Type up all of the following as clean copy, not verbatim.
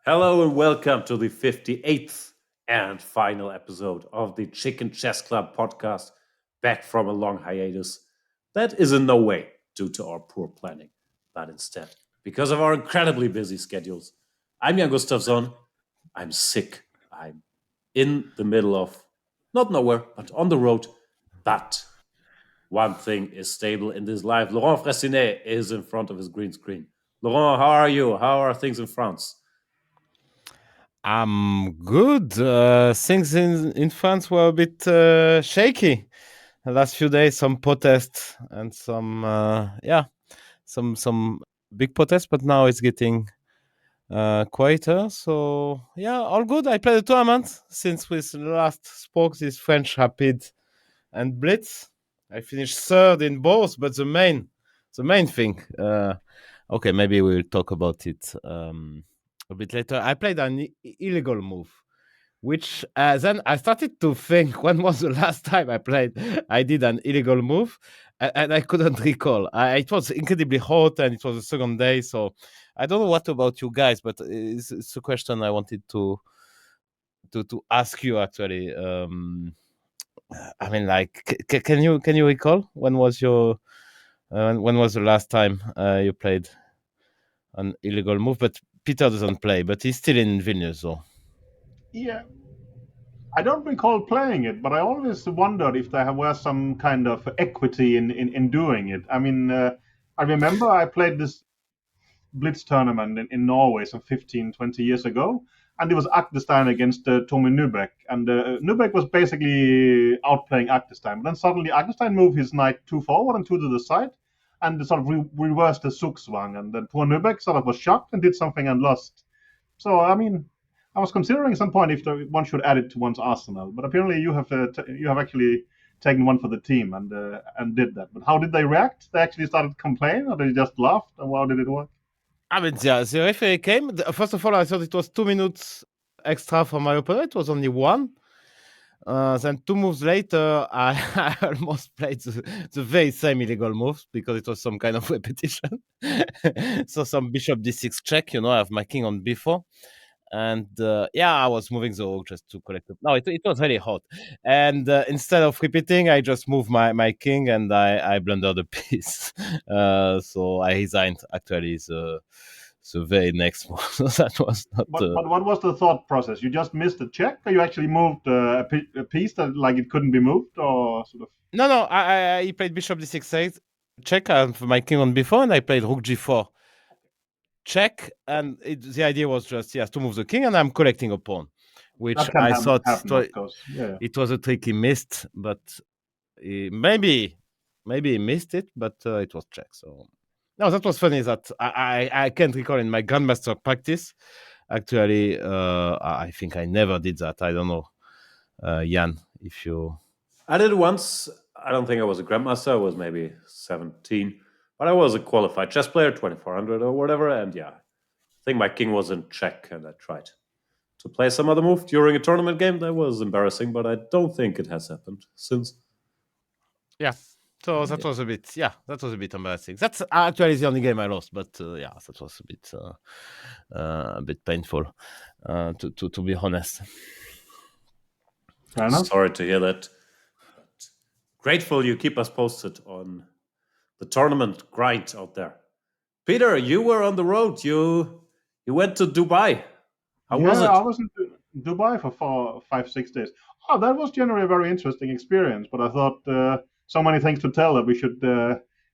Hello and welcome to the 58th and final episode of the Chicken Chess Club podcast, back from a long hiatus. That is in no way due to our poor planning, but instead because of our incredibly busy schedules. I'm Jan Gustafsson. I'm sick. I'm in the middle of not nowhere, but on the road. But one thing is stable in this life. Laurent Fressinet is in front of his green screen. Laurent, how are you? How are things in France? I'm good. Things in France were a bit shaky the last few days. Some protests and some big protests. But now it's getting quieter. So yeah, all good. I played a tournament since we last spoke. This French Rapid and Blitz. I finished third in both. But the main thing. Okay, maybe we'll talk about it a bit later. I played an illegal move, which then I started to think, when was the last time I did an illegal move, and I couldn't recall. It was incredibly hot, and it was the second day, so I don't know what about you guys, but it's a question I wanted to ask you actually. I mean, like, can you recall when was the last time you played an illegal move? But Peter doesn't play, but he's still in Vilnius, so. Yeah, I don't recall playing it, but I always wondered if there were some kind of equity in doing it. I mean, I remember I played this Blitz tournament in Norway some 15, 20 years ago, and it was Aktestein against Tommy Nubeck. And Nubeck was basically outplaying Aktestein. But then suddenly Aktestein moved his knight two forward and two to the side, and sort of reversed the Zugzwang. And then poor Nubeck sort of was shocked and did something and lost. So, I mean, I was considering at some point if one should add it to one's arsenal, but apparently you have actually taken one for the team and did that. But how did they react? They actually started complaining, or they just laughed, and how did it work? I mean, the referee came. First of all, I thought it was 2 minutes extra for my opponent. It was only one. Then 2 moves later, I almost played the very same illegal moves because it was some kind of repetition. So some bishop d6 check, I have my king on b4. And I was moving the rook just to collect it. No, it was very hot. And instead of repeating, I just moved my king and I blundered a piece. So I resigned actually the very next move. So that was not. But what was the thought process? You just missed a check, or you actually moved a piece that like it couldn't be moved, or sort of? No. I played bishop d6 check. I have my king on b4, and I played rook g4 check. And the idea was just to move the king, and I'm collecting a pawn, which That can I thought happen, of course. Yeah. it was a trick he missed, but maybe he missed it, but it was check. So no, that was funny. That I can't recall in my grandmaster practice. Actually, I think I never did that. I don't know, Jan, if you. I did it once. I don't think I was a grandmaster. I was maybe 17, but I was a qualified chess player, 2400 or whatever. And yeah, I think my king was in check, and I tried to play some other move during a tournament game. That was embarrassing, but I don't think it has happened since. Yeah. So that was a bit embarrassing. That's actually the only game I lost, but that was a bit painful, to be honest. Fair enough. Sorry to hear that. But grateful you keep us posted on the tournament grind out there. Peter, you were on the road. You went to Dubai. How was it? I was in Dubai for 4, 5, 6 days. Oh, that was generally a very interesting experience. But I thought so many things to tell that we should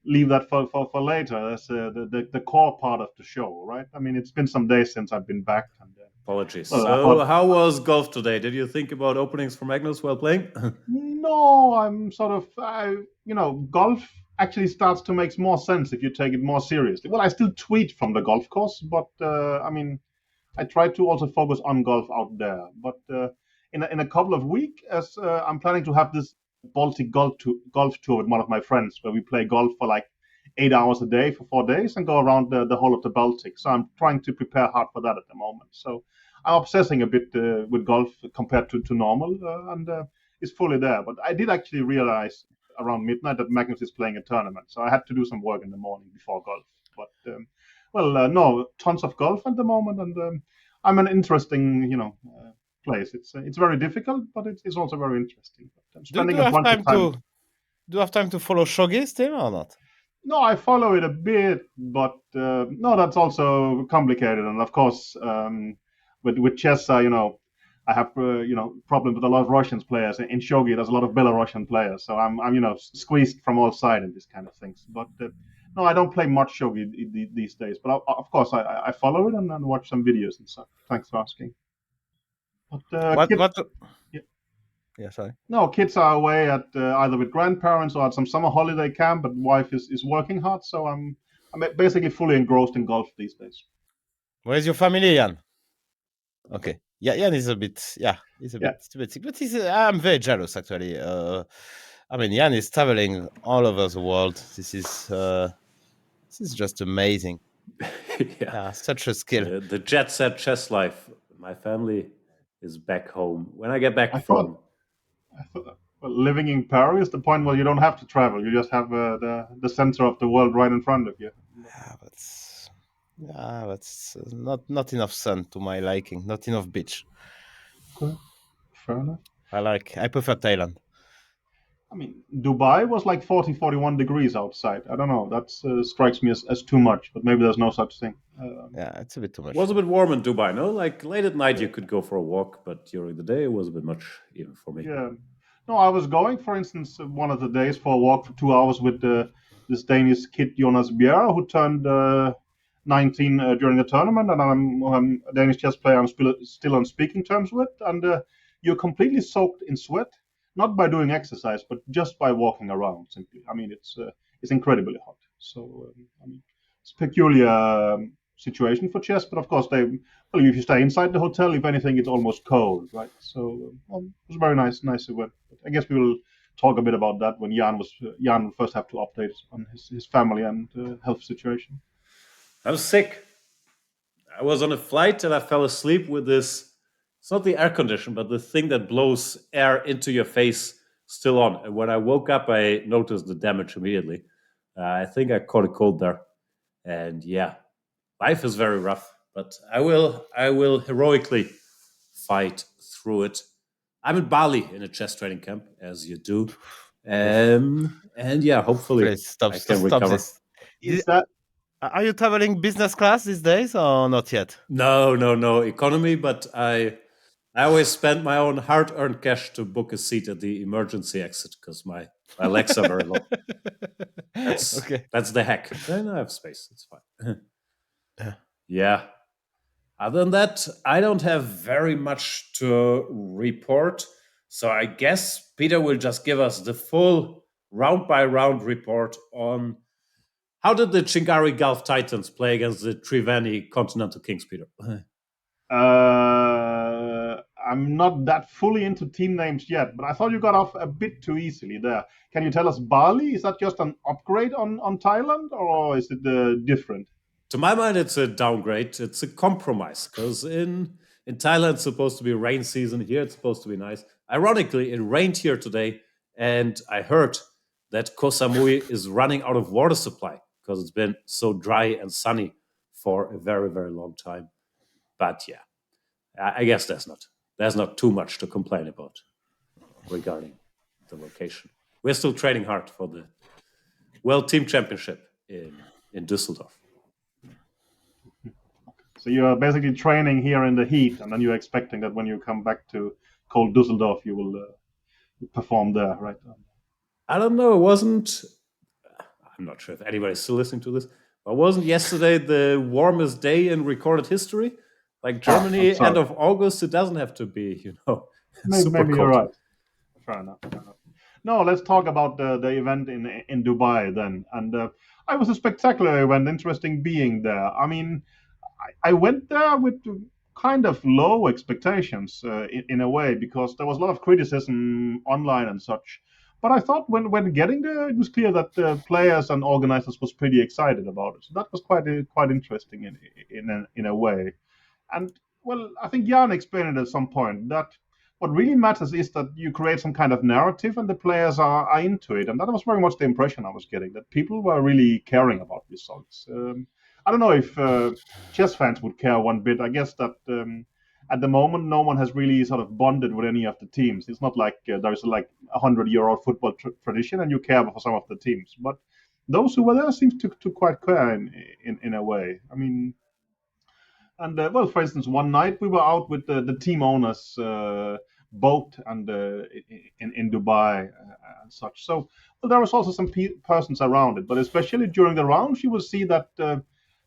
leave that for later. That's the core part of the show, right? I mean, it's been some days since I've been back. And, Apologies. well, So, how was golf today? Did you think about openings for Magnus while playing? No, I'm sort of, golf actually starts to make more sense if you take it more seriously. Well, I still tweet from the golf course, but I mean, I try to also focus on golf out there. But in a couple of weeks, as I'm planning to have this Baltic golf tour with one of my friends, where we play golf for like 8 hours a day for 4 days and go around the whole of the Baltic. So I'm trying to prepare hard for that at the moment. So I'm obsessing a bit with golf compared to normal, and it's fully there. But I did actually realize around midnight that Magnus is playing a tournament, so I had to do some work in the morning before golf. But no, tons of golf at the moment, and I'm an interesting, place. It's very difficult, but it's also very interesting. But I'm Do spending you a have bunch of time time. do you have time to follow shogi still or not? No, I follow it a bit, but no, that's also complicated. And of course, with chess, I have problems with a lot of Russian players. In shogi, there's a lot of Belarusian players, so I'm squeezed from all sides in these kind of things. But no, I don't play much shogi these days. But of course, I follow it and watch some videos and stuff. Thanks for asking. But What? yeah. Yeah, sorry. No, kids are away at either with grandparents or at some summer holiday camp, but wife is working hard, so I'm basically fully engrossed in golf these days. Where's your family, Jan? Okay. Yeah, Jan is a bit. Yeah, he's a Yeah. bit sick, but I'm very jealous actually. I mean, Jan is traveling all over the world. This is just amazing. Yeah, such a skill. The jet set chess life. My family is back home. When I get back I from, thought well, living in Paris, the point where you don't have to travel, you just have the center of the world right in front of you. Yeah, that's not enough sun to my liking. Not enough beach. Okay. Fair enough. I prefer Thailand. I mean, Dubai was like 40, 41 degrees outside. I don't know. That strikes me as too much, but maybe there's no such thing. Yeah, it's a bit too much. it was a bit warm in Dubai, no? Like late at night, you could go for a walk, but during the day, it was a bit much even for me. Yeah. No, I was going, for instance, one of the days for a walk for 2 hours with this Danish kid, Jonas Bjerre, who turned 19 during the tournament, and I'm a Danish chess player I'm still on speaking terms with. And you're completely soaked in sweat, not by doing exercise, but just by walking around simply. I mean, it's incredibly hot. So, I mean, it's a peculiar situation for chess, but of course, if you stay inside the hotel, if anything, it's almost cold, right? So, it was a very nice event. But I guess we will talk a bit about that when Jan will first have to update on his family and health situation. I was sick. I was on a flight and I fell asleep with this. It's not the air condition, but the thing that blows air into your face still on. And when I woke up, I noticed the damage immediately. I think I caught a cold there. And yeah, life is very rough, but I will heroically fight through it. I'm in Bali in a chess training camp, as you do. And yeah, hopefully Please stop, I can stop recover. this. Is that Are you traveling business class these days or not yet? No economy, but I always spend my own hard-earned cash to book a seat at the emergency exit because my legs are very long. Okay. That's the hack. Then I have space. It's fine. Yeah. Yeah. Other than that, I don't have very much to report. So I guess Peter will just give us the full round-by-round report on how did the Chingari Gulf Titans play against the Triveni Continental Kings, Peter? I'm not that fully into team names yet, but I thought you got off a bit too easily there. Can you tell us Bali? Is that just an upgrade on Thailand, or is it different? To my mind, it's a downgrade. It's a compromise because in Thailand, it's supposed to be rain season. Here, it's supposed to be nice. Ironically, it rained here today, and I heard that Koh Samui is running out of water supply because it's been so dry and sunny for a very, very long time. But yeah, I guess there's not too much to complain about regarding the location. We're still training hard for the World Team Championship in Düsseldorf. So you're basically training here in the heat, and then you're expecting that when you come back to cold Düsseldorf, you will perform there, right? I don't know. It wasn't. I'm not sure if anybody's still listening to this. But wasn't yesterday the warmest day in recorded history? Like Germany, end of August. It doesn't have to be, super maybe cold. you're right. Fair enough. No, let's talk about the event in Dubai then. And it was a spectacular event, interesting being there. I mean, I went there with kind of low expectations in a way, because there was a lot of criticism online and such. But I thought when getting there, it was clear that the players and organizers was pretty excited about it. So that was quite interesting in a way. And well, I think Jan explained it at some point that what really matters is that you create some kind of narrative and the players are into it. And that was very much the impression I was getting, that people were really caring about results. I don't know if chess fans would care one bit. I guess that at the moment, no one has really sort of bonded with any of the teams. It's not like there's like 100-year-old football tradition, and you care for some of the teams. But those who were there seems to quite care in a way. I mean, and well, for instance, one night we were out with the team owners' boat and in Dubai and such. So well, there was also some persons around it, but especially during the rounds, you will see that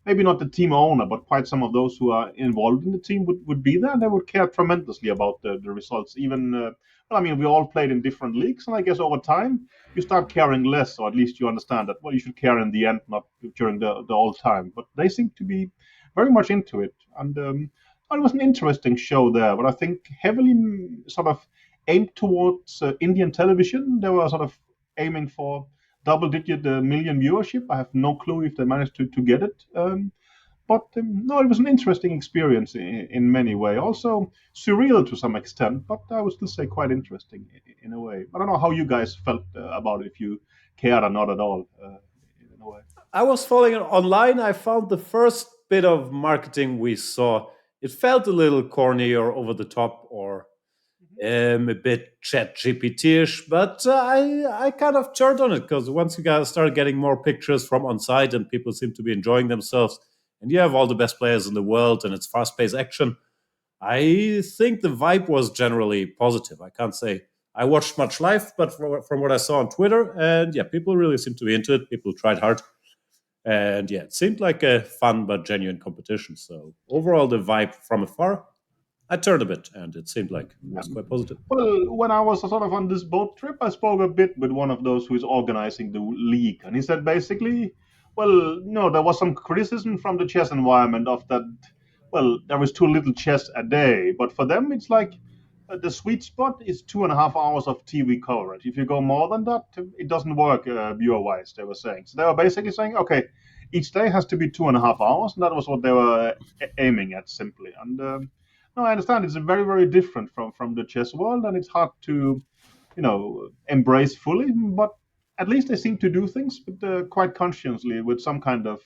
maybe not the team owner, but quite some of those who are involved in the team would be there. And they would care tremendously about the results. Even well, I mean, we all played in different leagues, and I guess over time you start caring less, or at least you understand that well, you should care in the end, not during the whole time. But they seem to be very much into it. And it was an interesting show there, but I think heavily sort of aimed towards Indian television. They were sort of aiming for double-digit million viewership. I have no clue if they managed to get it. But no, it was an interesting experience in many ways. Also surreal to some extent, but I would still say quite interesting in a way. I don't know how you guys felt about it, if you cared or not at all in a way. I was following it online. I found the first bit of marketing we saw. It felt a little corny or over the top or a bit chat GPT-ish, but I kind of turned on it because once you guys started getting more pictures from on site and people seem to be enjoying themselves, and you have all the best players in the world and it's fast-paced action, I think the vibe was generally positive. I can't say I watched much live, but from what I saw on Twitter, and yeah, people really seem to be into it. People tried hard. And yeah, it seemed like a fun but genuine competition. So overall, the vibe from afar, I turned a bit, and it seemed like it was quite positive. Well, when I was sort of on this boat trip, I spoke a bit with one of those who is organizing the league, and he said basically, well, no, there was some criticism from the chess environment of that. Well, there was too little chess a day, but for them, it's like the sweet spot is 2.5 hours of TV coverage. If you go more than that, it doesn't work viewer-wise. They were saying. So they were basically saying, okay, each day has to be 2.5 hours, and that was what they were aiming at simply. And no, I understand it's very, very different from the chess world, and it's hard to, embrace fully. But at least they seem to do things, but quite consciously with some kind of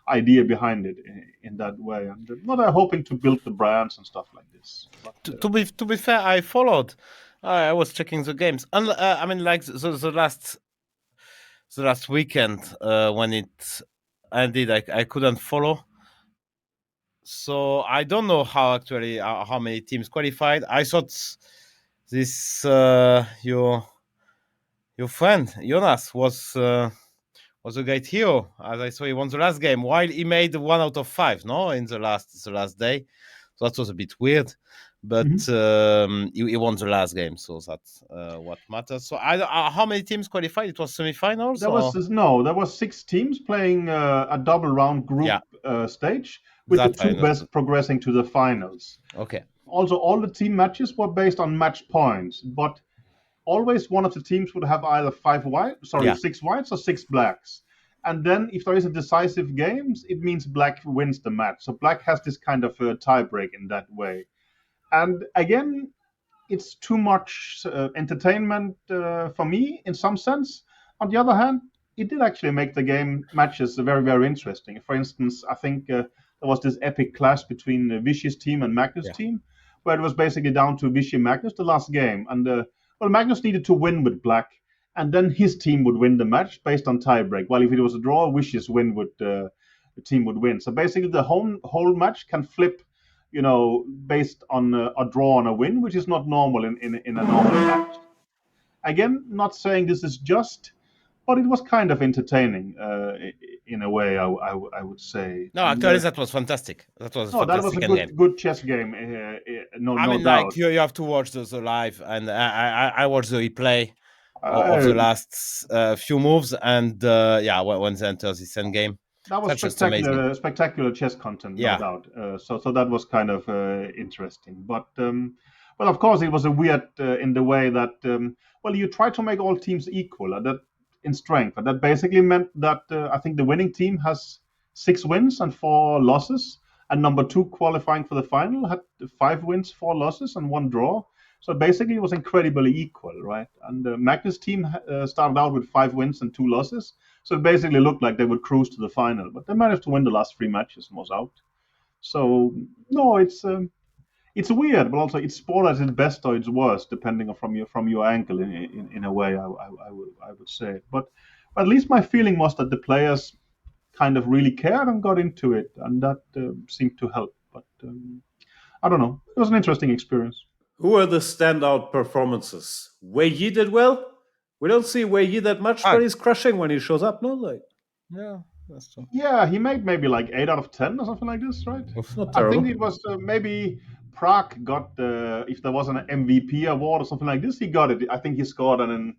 idea behind it in that way, and not hoping to build the brands and stuff like this. But, To be fair, I followed. I was checking the games. I mean, like the last weekend when it ended, I couldn't follow. So I don't know how actually how many teams qualified. I thought this your friend Jonas was a great hero. As I saw, he won the last game while he made 1 out of 5. No, in the last day. So that was a bit weird, but he won the last game, so that's what matters. So how many teams qualified? It was semifinals. There was 6 teams playing a double round group stage, with That the 2 best progressing to the finals. Okay. Also, all the team matches were based on match points, but always one of the teams would have either 6 whites or 6 blacks. And then if there is a decisive game, it means black wins the match. So black has this kind of a tie break in that way. And again, it's too much entertainment for me in some sense. On the other hand, it did actually make the game matches very, very interesting. For instance, I think there was this epic clash between Vichy's team and Magnus' team, where it was basically down to Vichy Magnus the last game. And Magnus needed to win with black, and then his team would win the match based on tiebreak. While if it was a draw, Vichy's win would the team would win. So basically, the whole match can flip, based on a draw and a win, which is not normal in a normal match. Again, not saying this is just, but it was kind of entertaining in a way. I would say. No, actually, that was fantastic. That was a good chess game. No doubt. Like you have to watch the live, and I watched the replay of the last few moves, and when they enter this end game. That was spectacular chess content, no doubt. So that was kind of interesting. But of course, it was a weird in the way that you try to make all teams equal in strength, and that basically meant that I think the winning team has 6 wins and 4 losses, and number 2 qualifying for the final had 5 wins, 4 losses, and 1 draw. So basically, it was incredibly equal, right? And Magnus' team started out with 5 wins and 2 losses, So it basically looked like they would cruise to the final, but they managed to win the last 3 matches and was out. So no, it's weird, but also it's sport at its best or its worst, depending on from your angle. In a way, I would say. But at least my feeling was that the players kind of really cared and got into it, and that seemed to help. But I don't know. It was an interesting experience. Who are the standout performances? Wei Yi did well. We don't see Wei Yi that much, Ah. but he's crushing when he shows up. No, like Yeah, that's true. Yeah, he made maybe like 8 out of 10 or something like this, right? it's not I think terrible. it was maybe Prague got if there was an MVP award or something like this, he got it. I think he scored an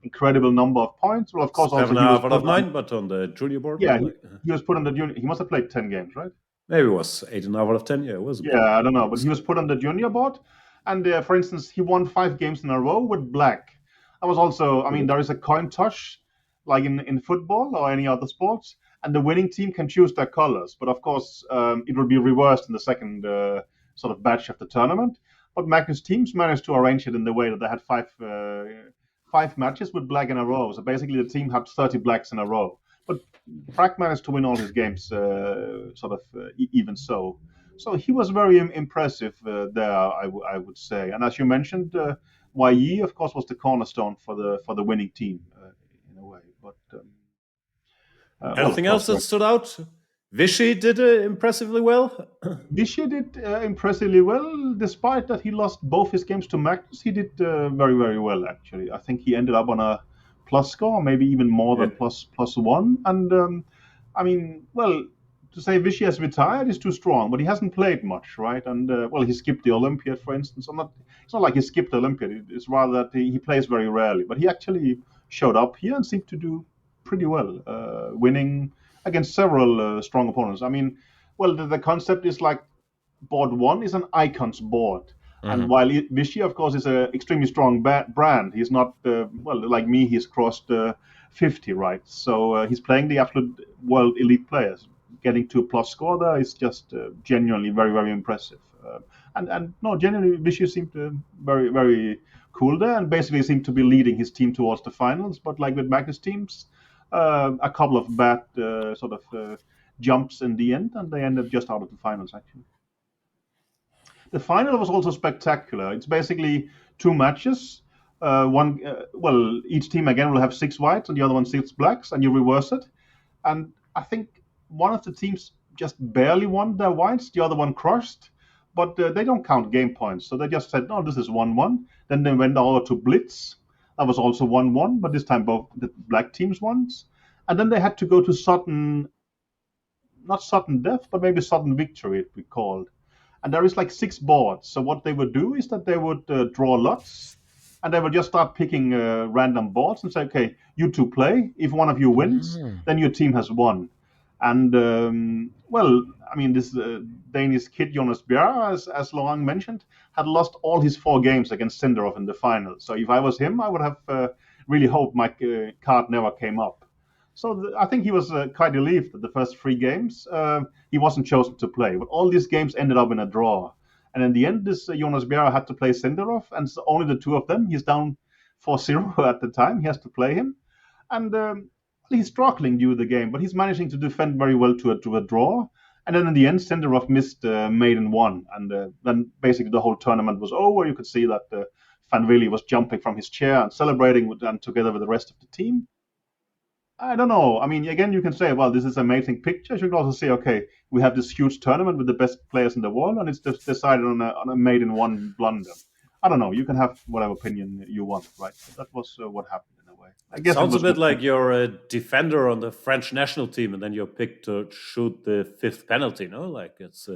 incredible number of points. Well, of course, also Seven he and a was half out of put on, 9, but on the junior board, yeah, no, he, like, he was put on the junior. He must have played 10 games, right? maybe it was 8.5 out of 10. Yeah, it was. Yeah, I don't know, but he was put on the junior board, and for instance, he won 5 games in a row with black. I was also, I mean, there is a coin toss like in football or any other sports, and the winning team can choose their colors. But of course, it will be reversed in the second sort of batch of the tournament. But Magnus teams managed to arrange it in the way that they had five matches with black in a row. So basically, the team had 30 blacks in a row. But Frank managed to win all his games, even so. So he was very impressive there, I would say. And as you mentioned, Yi, of course, was the cornerstone for the winning team in a way. But Anything else that stood out? Vichy did impressively well. Vichy did impressively well, despite that he lost both his games to Magnus. He did very, very well, actually. I think he ended up on a plus score, maybe even more than plus one. And I mean, well, to say Vichy has retired is too strong, but he hasn't played much, right? And well, he skipped the Olympiad, for instance. It's not like he skipped the Olympiad. It's rather that he plays very rarely. But he actually showed up here and seemed to do pretty well, winning against several strong opponents. I mean, well, the concept is like board one is an icons board. And while Vichy, of course, is an extremely strong brand, he's not, well, like me, he's crossed 50, right? So he's playing the absolute world elite players. Getting to a plus score there is just genuinely very, very impressive. And no, generally, Vichy seemed very, very cool there and basically seemed to be leading his team towards the finals. But like with Magnus teams, a couple of bad jumps in the end, and they ended just out of the finals, actually. The final was also spectacular. It's basically 2 matches. Well, each team again will have 6 whites and the other one 6 blacks, and you reverse it. And I think one of the teams just barely won their whites, the other one crushed, but they don't count game points. So they just said, no, this is 1-1. Then they went over to Blitz. That was also 1-1, but this time both the black teams won. And then they had to go to not sudden death, but maybe sudden victory, it be called. And there is like 6 boards. So what they would do is that they would draw lots, and they would just start picking random boards and say, okay, you two play. If one of you wins, then your team has won. And well, I mean, this Danish kid Jonas Bjerre, as Laurent mentioned, had lost all his 4 games against Sindarov in the final. So if I was him, I would have really hoped my card never came up. So I think he was quite relieved that the first 3 games he wasn't chosen to play. But all these games ended up in a draw. And in the end, this Jonas Bjerre had to play Sindarov, and so only the 2 of them. He's down 4-0 at the time. He has to play him. And he's struggling due to the game, but he's managing to defend very well to a draw. And then in the end, Sindarov missed maiden 1. And then basically the whole tournament was over. You could see that Van Willy was jumping from his chair and celebrating and together with the rest of the team. I don't know. I mean, again, you can say, well, this is an amazing picture. You can also say, okay, we have this huge tournament with the best players in the world, and it's decided on a maiden 1 blunder. I don't know. You can have whatever opinion you want, right? But that was what happened in a way. I guess Sounds a bit like you're a defender on the French national team, and then you're picked to shoot the 5th penalty. No, like it's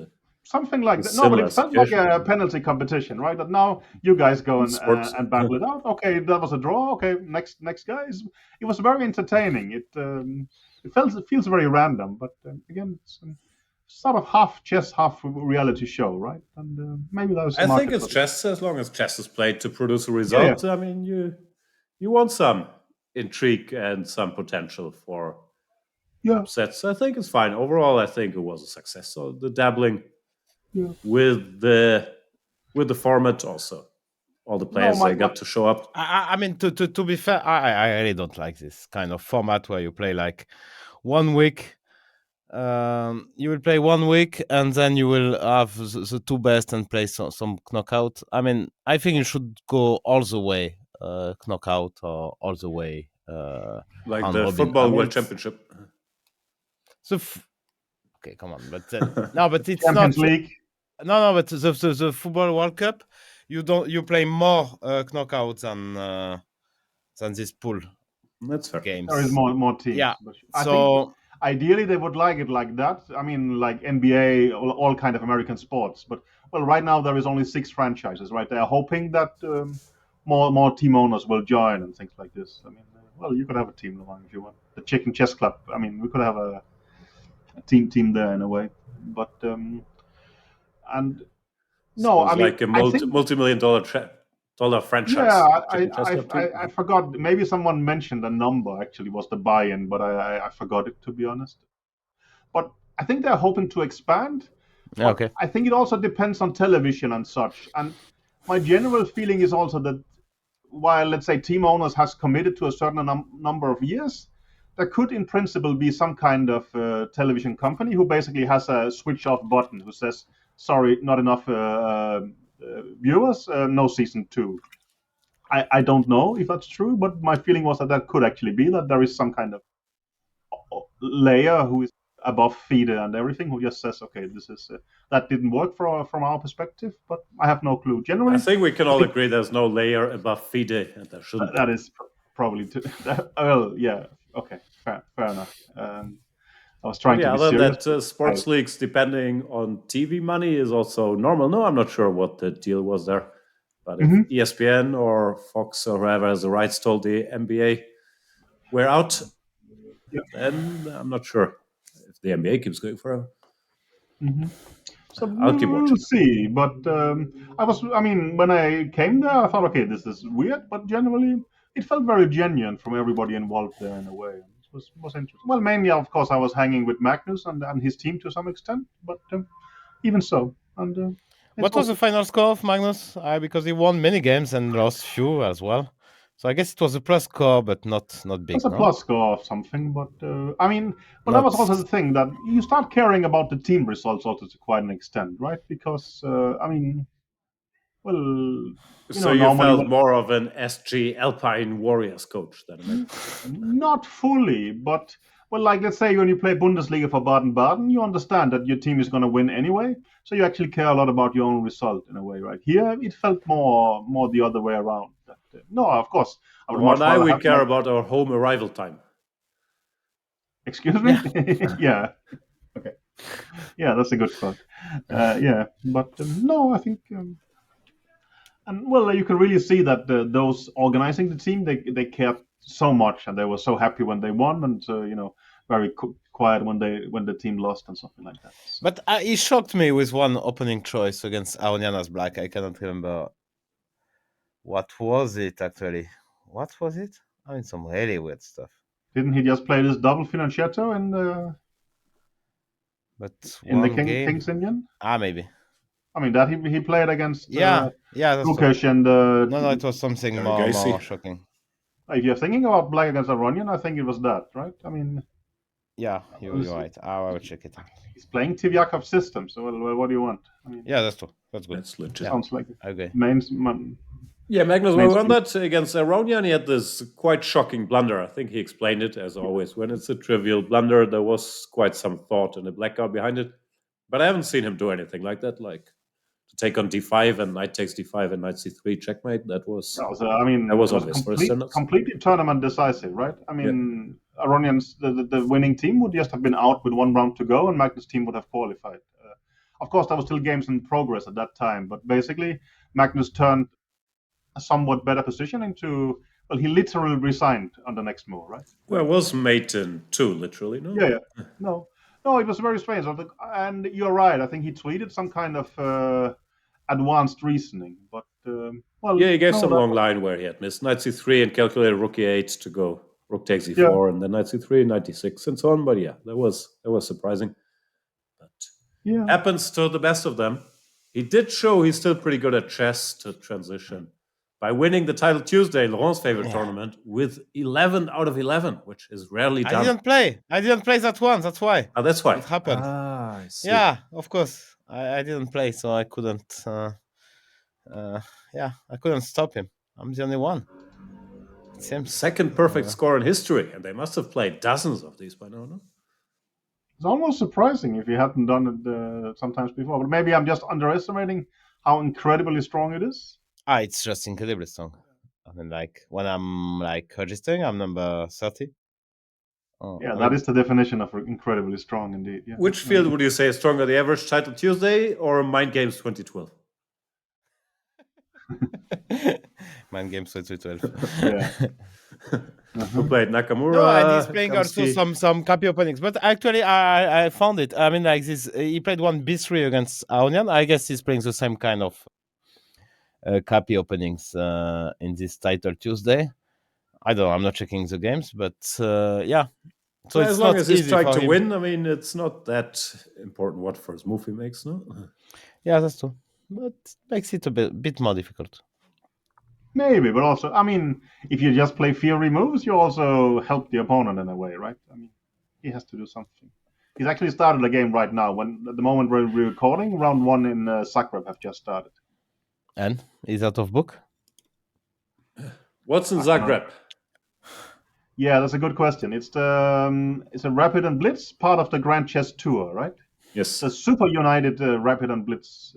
something like that. No, but it felt like a penalty competition, right? That now you guys go and battle it out. Okay, that was a draw. Okay, next guys. It was very entertaining. It feels very random, but again, it's sort of half chess, half reality show, right? And maybe that was. I think it's chess. As long as chess is played to produce a result, I mean, you want some intrigue and some potential for upsets. I think it's fine. Overall, I think it was a success. So the dabbling with the format also all the players my- they got to show up. I mean, to be fair, I really don't like this kind of format where you play like 1 week. You will play 1 week and then you will have the two best and play some knockout. I mean, I think you should go all the way knockout or all the way Like round the robin. Football I mean, World Championship. Okay, come on, but no, but it's Champions not. League. No, but the Football World Cup, you play more knockouts than this pool That's fair. games. There is more teams. Yeah. But I think So ideally they would like it like that. I mean, like NBA, all kind of American sports. But well, right now there is only 6 franchises. Right, they are hoping that more team owners will join and things like this. I mean, well, you could have a team along if you want. The Chicken Chess Club. I mean, we could have a team there in a way. But and no, I mean, like a I think, multi-million dollar franchise. yeah, Chicken Chess Club team. I forgot. Maybe someone mentioned a number. Actually, was the buy-in, but I forgot it, to be honest. But I think they're hoping to expand. yeah, okay. I think it also depends on television and such. And my general feeling is also that while, let's say, team owners has committed to a certain number of years, there could, in principle, be some kind of television company who basically has a switch-off button who says, "Sorry, not enough viewers, no season 2." I don't know if that's true, but my feeling was that could actually be that there is some kind of layer who is above FIDE and everything, who just says, "Okay, this is that didn't work from our perspective," but I have no clue. Generally, I think we can all agree there's no layer above FIDE, and there shouldn't. that is probably too. Well, yeah, okay, fair enough. I was trying to be other than serious. that, sports leagues, depending on TV money, is also normal. No, I'm not sure what the deal was there, but if ESPN or Fox or whoever has the rights told the NBA we're out, then I'm not sure if the NBA keeps going forever. So I'll keep watching. we'll see. But I mean, when I came there, I thought, okay, this is weird, but generally, it felt very genuine from everybody involved there in a way. It was interesting. Well, mainly, of course, I was hanging with Magnus and his team to some extent, but even so. And What was the final score of Magnus? Because he won many games and lost few as well. So I guess it was a plus score, but not big. It's a no? plus score of something, but I mean, but that was also the thing that you start caring about the team results also to quite an extent, right? Because I mean, well, So you felt more of an SG Alpine Warriors coach than a Magnus? Not fully, but well, like let's say when you play Bundesliga for Baden-Baden, you understand that your team is going to win anyway, so you actually care a lot about your own result in a way, right? Here, it felt more the other way around. That, no, of course, I would much rather we have care about our home arrival time. Excuse me? Yeah. Okay. Yeah, that's a good thought. Yeah, but no, I think, and well, you can really see that those organizing the team, they cared so much, and they were so happy when they won, and very quiet when the team lost and something like that. So. But he shocked me with one opening choice against Aronianas Black. I cannot remember. What was it actually? What was it? I mean, some really weird stuff. Didn't he just play this double Financietto in the King's Indian? Maybe. I mean, that he played against Lukash and no, it was something more shocking. If you're thinking about Black against Aronian, I think it was that, right? I mean, yeah, you're right. I will check it out. He's playing Tivyakov system, so well, what do you want? I mean, yeah, that's true. That's good. That's legit. Sounds like it. Okay. Magnus won that against Aronian. He had this quite shocking blunder. I think he explained it as always. When it's a trivial blunder, there was quite some thought and a blackout behind it. But I haven't seen him do anything like that, like to take on d5 and knight takes d5 and knight c3 checkmate. That was, that was obvious for his standards. Completely tournament decisive, right? I mean, Aronian's the winning team would just have been out with 1 round to go, and Magnus' team would have qualified. Of course, there were still games in progress at that time, but basically, Magnus turned a somewhat better position into, well, he literally resigned on the next move, right? Well, it was mate in 2, literally, no? Yeah. No, it was very strange. And you're right. I think he tweeted some kind of advanced reasoning, but he gave some long line where he had missed knight c3 and calculated rook e8 to go rook takes e4 and then knight c3, knight d6 and so on. But yeah, that was surprising. But happens to the best of them. He did show he's still pretty good at chess to transition. by winning the Title Tuesday, Laurent's favorite Yeah. tournament, with 11 out of 11, which is rarely I done. didn't play that one. That's why. Oh, that's why It happened. Ah, I see. Yeah, of course. I didn't play, so I couldn't. I couldn't stop him. I'm the only one. It seems. Second perfect score in history, and they must have played dozens of these by now, no? It's almost surprising if you hadn't done it sometimes before. But maybe I'm just underestimating how incredibly strong it is. It's just incredibly strong. I mean, like when I'm like registering, I'm number 30. Yeah, that is the definition of incredibly strong, indeed. Yeah. Which field would you say is stronger, the average Title Tuesday or Mind Games 2012? Mind Games 2012. Yeah. Who played Nakamura? No, and he's playing Kamsky? also some copy openings. But actually, I found it. I mean, like this, he played one B3 against Aonian. I guess he's playing the same kind of copy openings in this Title Tuesday. I don't know. I'm not checking the games, but yeah. So Well, it's as long not as he's easy trying for to him. win, I mean, it's not that important what first move he makes, no? Yeah, that's true. But it makes it a bit more difficult. Maybe, but also, I mean, if you just play Fury moves, you also help the opponent in a way, right? I mean, he has to do something. He's actually started the game right now. When at the moment we're recording, round 1 in Zagreb have just started. And he's out of book. What's in Zagreb? Yeah, that's a good question. It's a Rapid and Blitz, part of the Grand Chess Tour, right? Yes. It's a Super United Rapid and Blitz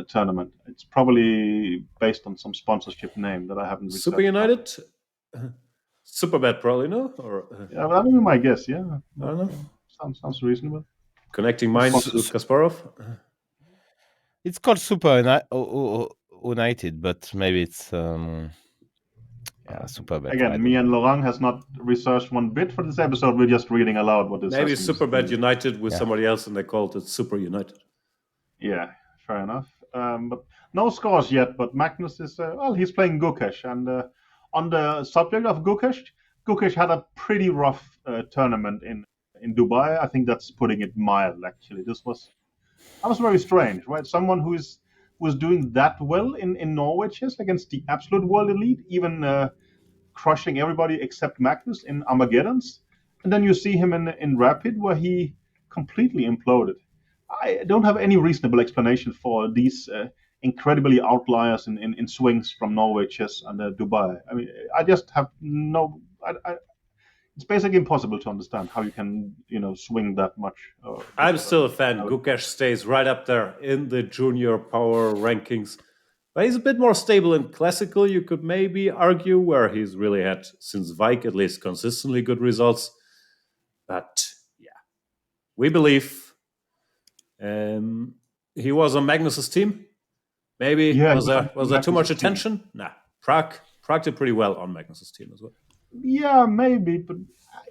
tournament. It's probably based on some sponsorship name that I haven't researched. Super United? Superbet probably, no? Or Yeah, well, that would be my guess, yeah. I don't know. Sounds reasonable. Connecting minds with Kasparov? It's called Super United, but maybe it's Superbet. Again, me and Laurent has not researched one bit for this episode. We're just reading aloud what this Maybe has been Superbet stated. United with Yeah. somebody else and they called it Super United. Yeah, fair enough. But no scores yet. But Magnus is he's playing Gukesh, and on the subject of Gukesh had a pretty rough tournament in Dubai. I think that's putting it mild. Actually, that was very strange, right? Someone who was doing that well in Norway chess against the absolute world elite, even crushing everybody except Magnus in Armageddons, and then you see him in Rapid where he completely imploded. I don't have any reasonable explanation for these incredibly outliers in swings from Norway chess and Dubai. I mean, I just have no. It's basically impossible to understand how you can, swing that much. I'm still a fan. Gukesh stays right up there in the junior power rankings. But he's a bit more stable in classical, you could maybe argue, where he's really had, since Vike, at least consistently good results. But yeah, we believe he was on Magnus's team. Maybe was there too much attention? Nah, Prague did pretty well on Magnus's team as well. Yeah, maybe, but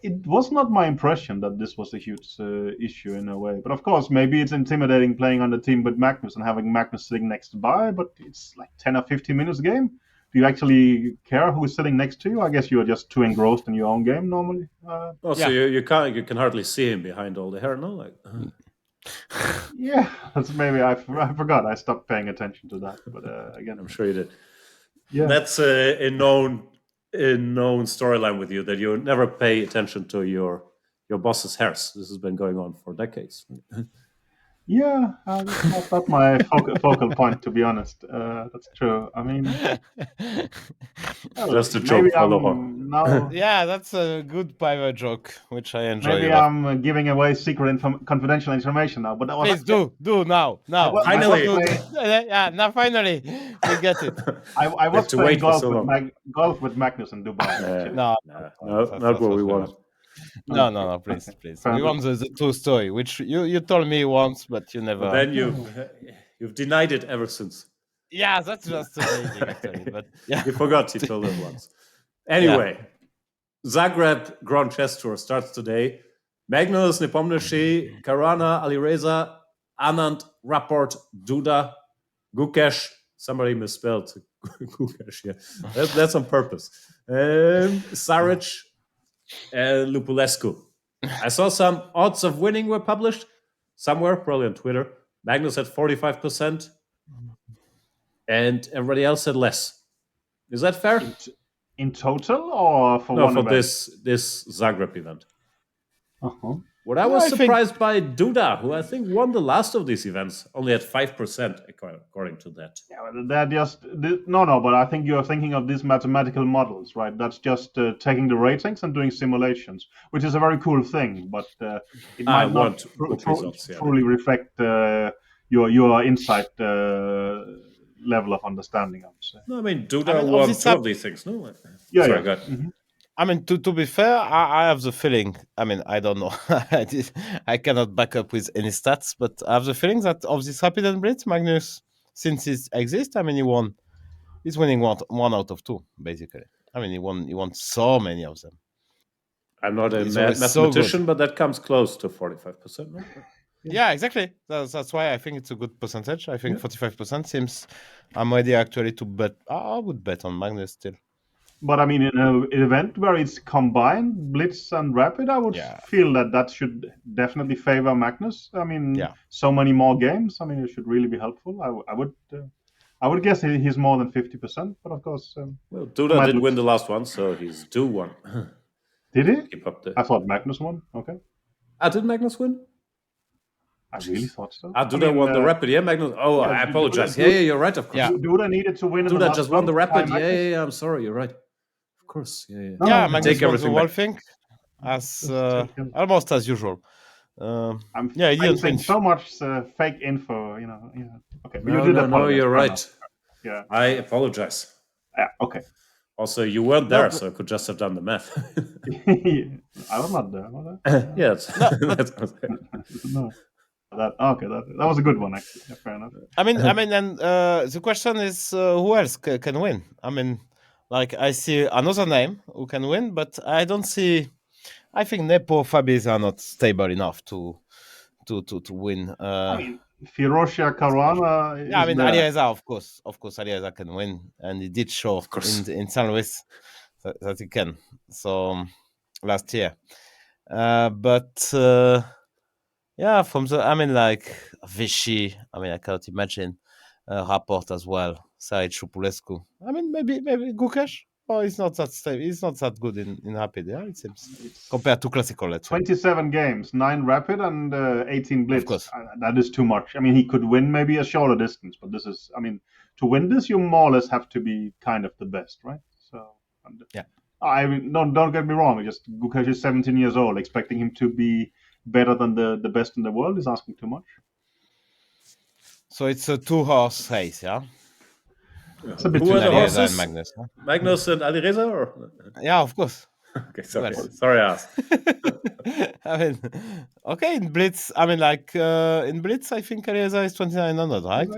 it was not my impression that this was a huge issue in a way. But of course, maybe it's intimidating playing on the team with Magnus and having Magnus sitting next by, but it's like 10 or 15 minutes a game. Do you actually care who is sitting next to you? I guess you are just too engrossed in your own game normally. So you can hardly see him behind all the hair, no? Like, yeah, that's maybe I forgot. I stopped paying attention to that, but again, I'm sure you did. Yeah, that's a known storyline with you, that you never pay attention to your boss's hairs. This has been going on for decades. Yeah, that's not my focal point, to be honest. That's true. I mean, just a joke. Now, yeah, that's a good pirate joke, which I enjoy. Maybe I'm giving away secret confidential information now, but please do now. Finally, now finally we get it. I was playing golf with Magnus in Dubai. Not what we want. No, please. We want the true story, which you told me once, but you never. But then you've denied it ever since. Yeah, that's just amazing, actually. But yeah. You forgot you told it once. Anyway, Zagreb Grand Chess Tour starts today. Magnus, Nepomniachtchi, Caruana, Alireza, Anand, Rapport, Duda, Gukesh. Somebody misspelled Gukesh. Yeah, that's on purpose. Saric. Lupulescu. I saw some odds of winning were published somewhere, probably on Twitter. Magnus had 45%. and everybody else had less. Is that fair? In total, or for No, one for event? this Zagreb event. Uh-huh. What I was I think- surprised by Duda, who I think won the last of these events, only at 5% according to that. Yeah, well, they're just no. But I think you're thinking of these mathematical models, right? That's just taking the ratings and doing simulations, which is a very cool thing. But it I might want not book results, yeah. truly reflect your insight level of understanding. I would say. No, I mean Duda I mean, won obviously two of these things. No, Yeah, sorry, yeah. go ahead. Mhm. I mean, to be fair, I have the feeling. I mean, I don't know. I cannot back up with any stats, but I have the feeling that of this Rapid and Blitz, Magnus, since it exists, I mean, he's winning one out of two, basically. I mean, he won so many of them. I'm not a He's always so mathematician, but that comes close to 45%. No? Yeah, exactly. That's why I think it's a good percentage. I think 45% seems. I'm ready actually to bet. I would bet on Magnus still. But I mean, in an event where it's combined Blitz and Rapid, I would Yeah. feel that should definitely favor Magnus. I mean, Yeah. so many more games. I mean, it should really be helpful. I would guess he's more than 50%, but of course, Well, Duda might did lose. win the last one, so he's due one. Did he? Keep up the. I thought Magnus won. Okay, Did Magnus win? I really thought so. Duda won the Rapid. Yeah, Magnus. Oh, yeah, I apologize. Duda- Yeah, you're right. Of course. Yeah. Duda needed to win. In the Duda last just won the round to tie Rapid. Yeah, Magnus. I'm sorry. You're right. Of course. Yeah. No, Yeah, no, Magnus take won the everything whole back. thing as Just take it. almost as usual. I'm Yeah, he didn't facing win. so much fake info. You know. Yeah. Okay, but you No, did no, apologize. you're Fair right. enough. Yeah. I apologize. Yeah. Okay. Also, you weren't there, but- so I could just have done the math. I was not there. Was I? yeah, that's No. That was a good one actually. Yeah, fair enough. I mean, and the question is, who else can win? I mean, like I see another name who can win, but I don't see. I think Nepo, Fabiz are not stable enough to win. I mean, Firosia Caruana. Yeah, I is mean, there. Alieza, of course, Alieza can win, and he did show course. in San Luis that he can. So last year, but yeah, from the I mean, like Vichy. I mean, I cannot imagine Rapport as well. Said Shupulescu. I mean, maybe Gukesh. Oh, he's not that stable. He's not that good in Rapid. Yeah, it seems compared to Classical. Let's say. 27 games, 9 Rapid and 18 Blitz. Of course. That is too much. I mean, he could win maybe a shorter distance, but this is, I mean, to win this, you more or less have to be kind of the best, right? So, Yeah. I mean, don't get me wrong. Just Gukesh is 17 years old, expecting him to be better than the best in the world is asking too much. So it's a 2-horse race, yeah. It's a bit Who too are the Alieza horses? and Magnus. Huh? Magnus and Alireza, or Yeah, of course. okay, sorry, Well. sorry, I asked. I mean, okay, in Blitz, I mean, like in Blitz, I think Alieza is 2,900, right?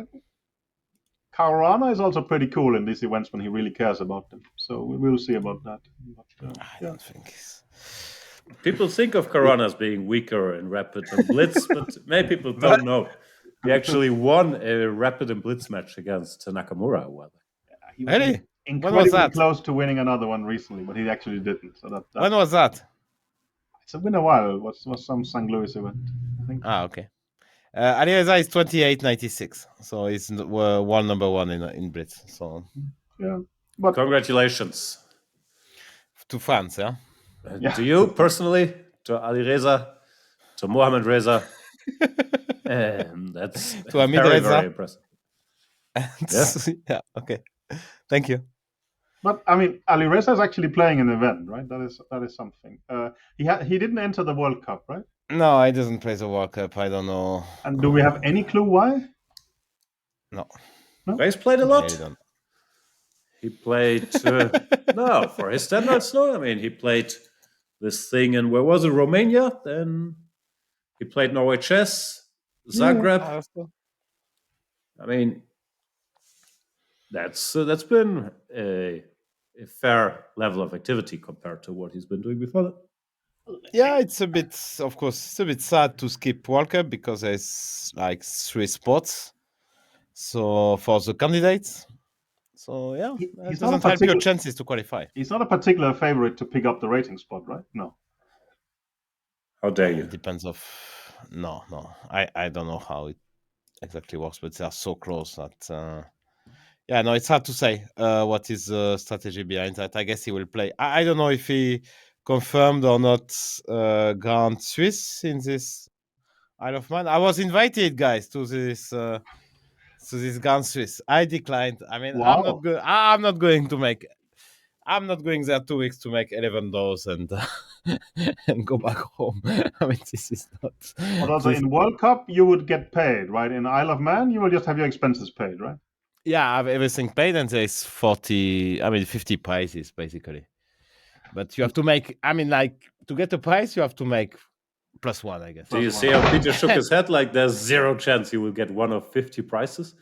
Caruana is also pretty cool in these events when he really cares about them. So we'll see about that. But, I yeah. don't think. People think of Corona as being weaker in Rapid and Blitz, but many people don't know. He actually won a Rapid and Blitz match against Nakamura. Well, He was Really? incredibly that? close to winning another one recently, but he actually didn't. So that When was that? it's been a while. It was some St. Louis event, I think. Ah, okay. Alieza is 28.96, so he's world number one in Blitz. So Yeah, but congratulations to France, yeah. Yeah. to you personally, to Alireza, to Mohamed Reza. And that's To Hamid very, Reza. very impressive. Yeah. Okay. Thank you. But I mean, Ali Reza is actually playing an event, right? That is something. He didn't enter the World Cup, right? No, he doesn't play the World Cup. I don't know. And do we have any clue why? No, He's played a I lot. don't. He played no for his standards. No, I mean he played this thing in where was it? Romania. Then he played Norway Chess, Zagreb. I mean that's been a fair level of activity compared to what he's been doing before that. Yeah, it's a bit, of course, it's a bit sad to skip World Cup because there's like 3 spots. So for the candidates, so yeah, He's it not a doesn't help your particular- chances to qualify. He's not a particular favorite to pick up the rating spot, right? No. How dare you? It depends of no. I don't know how it exactly works, but they are so close that Yeah, no, it's hard to say what is the strategy behind that. I guess he will play. I don't know if he confirmed or not Grand Swiss in this Isle of Man. I was invited, guys, to this Grand Swiss. I declined. I mean, I'm not Wow. good. I'm not going to make. I'm not going there 2 weeks to make 11 dollars and and go back home. I mean, this is not. But also in World Cup, you would get paid, right? In Isle of Man, you will just have your expenses paid, right? Yeah, I have everything paid, and there's 50 prizes basically. But you have to make. I mean, like to get the prize, you have to make +1, I guess. Do you see how Peter shook his head? Like there's zero chance he will get one of 50 prizes.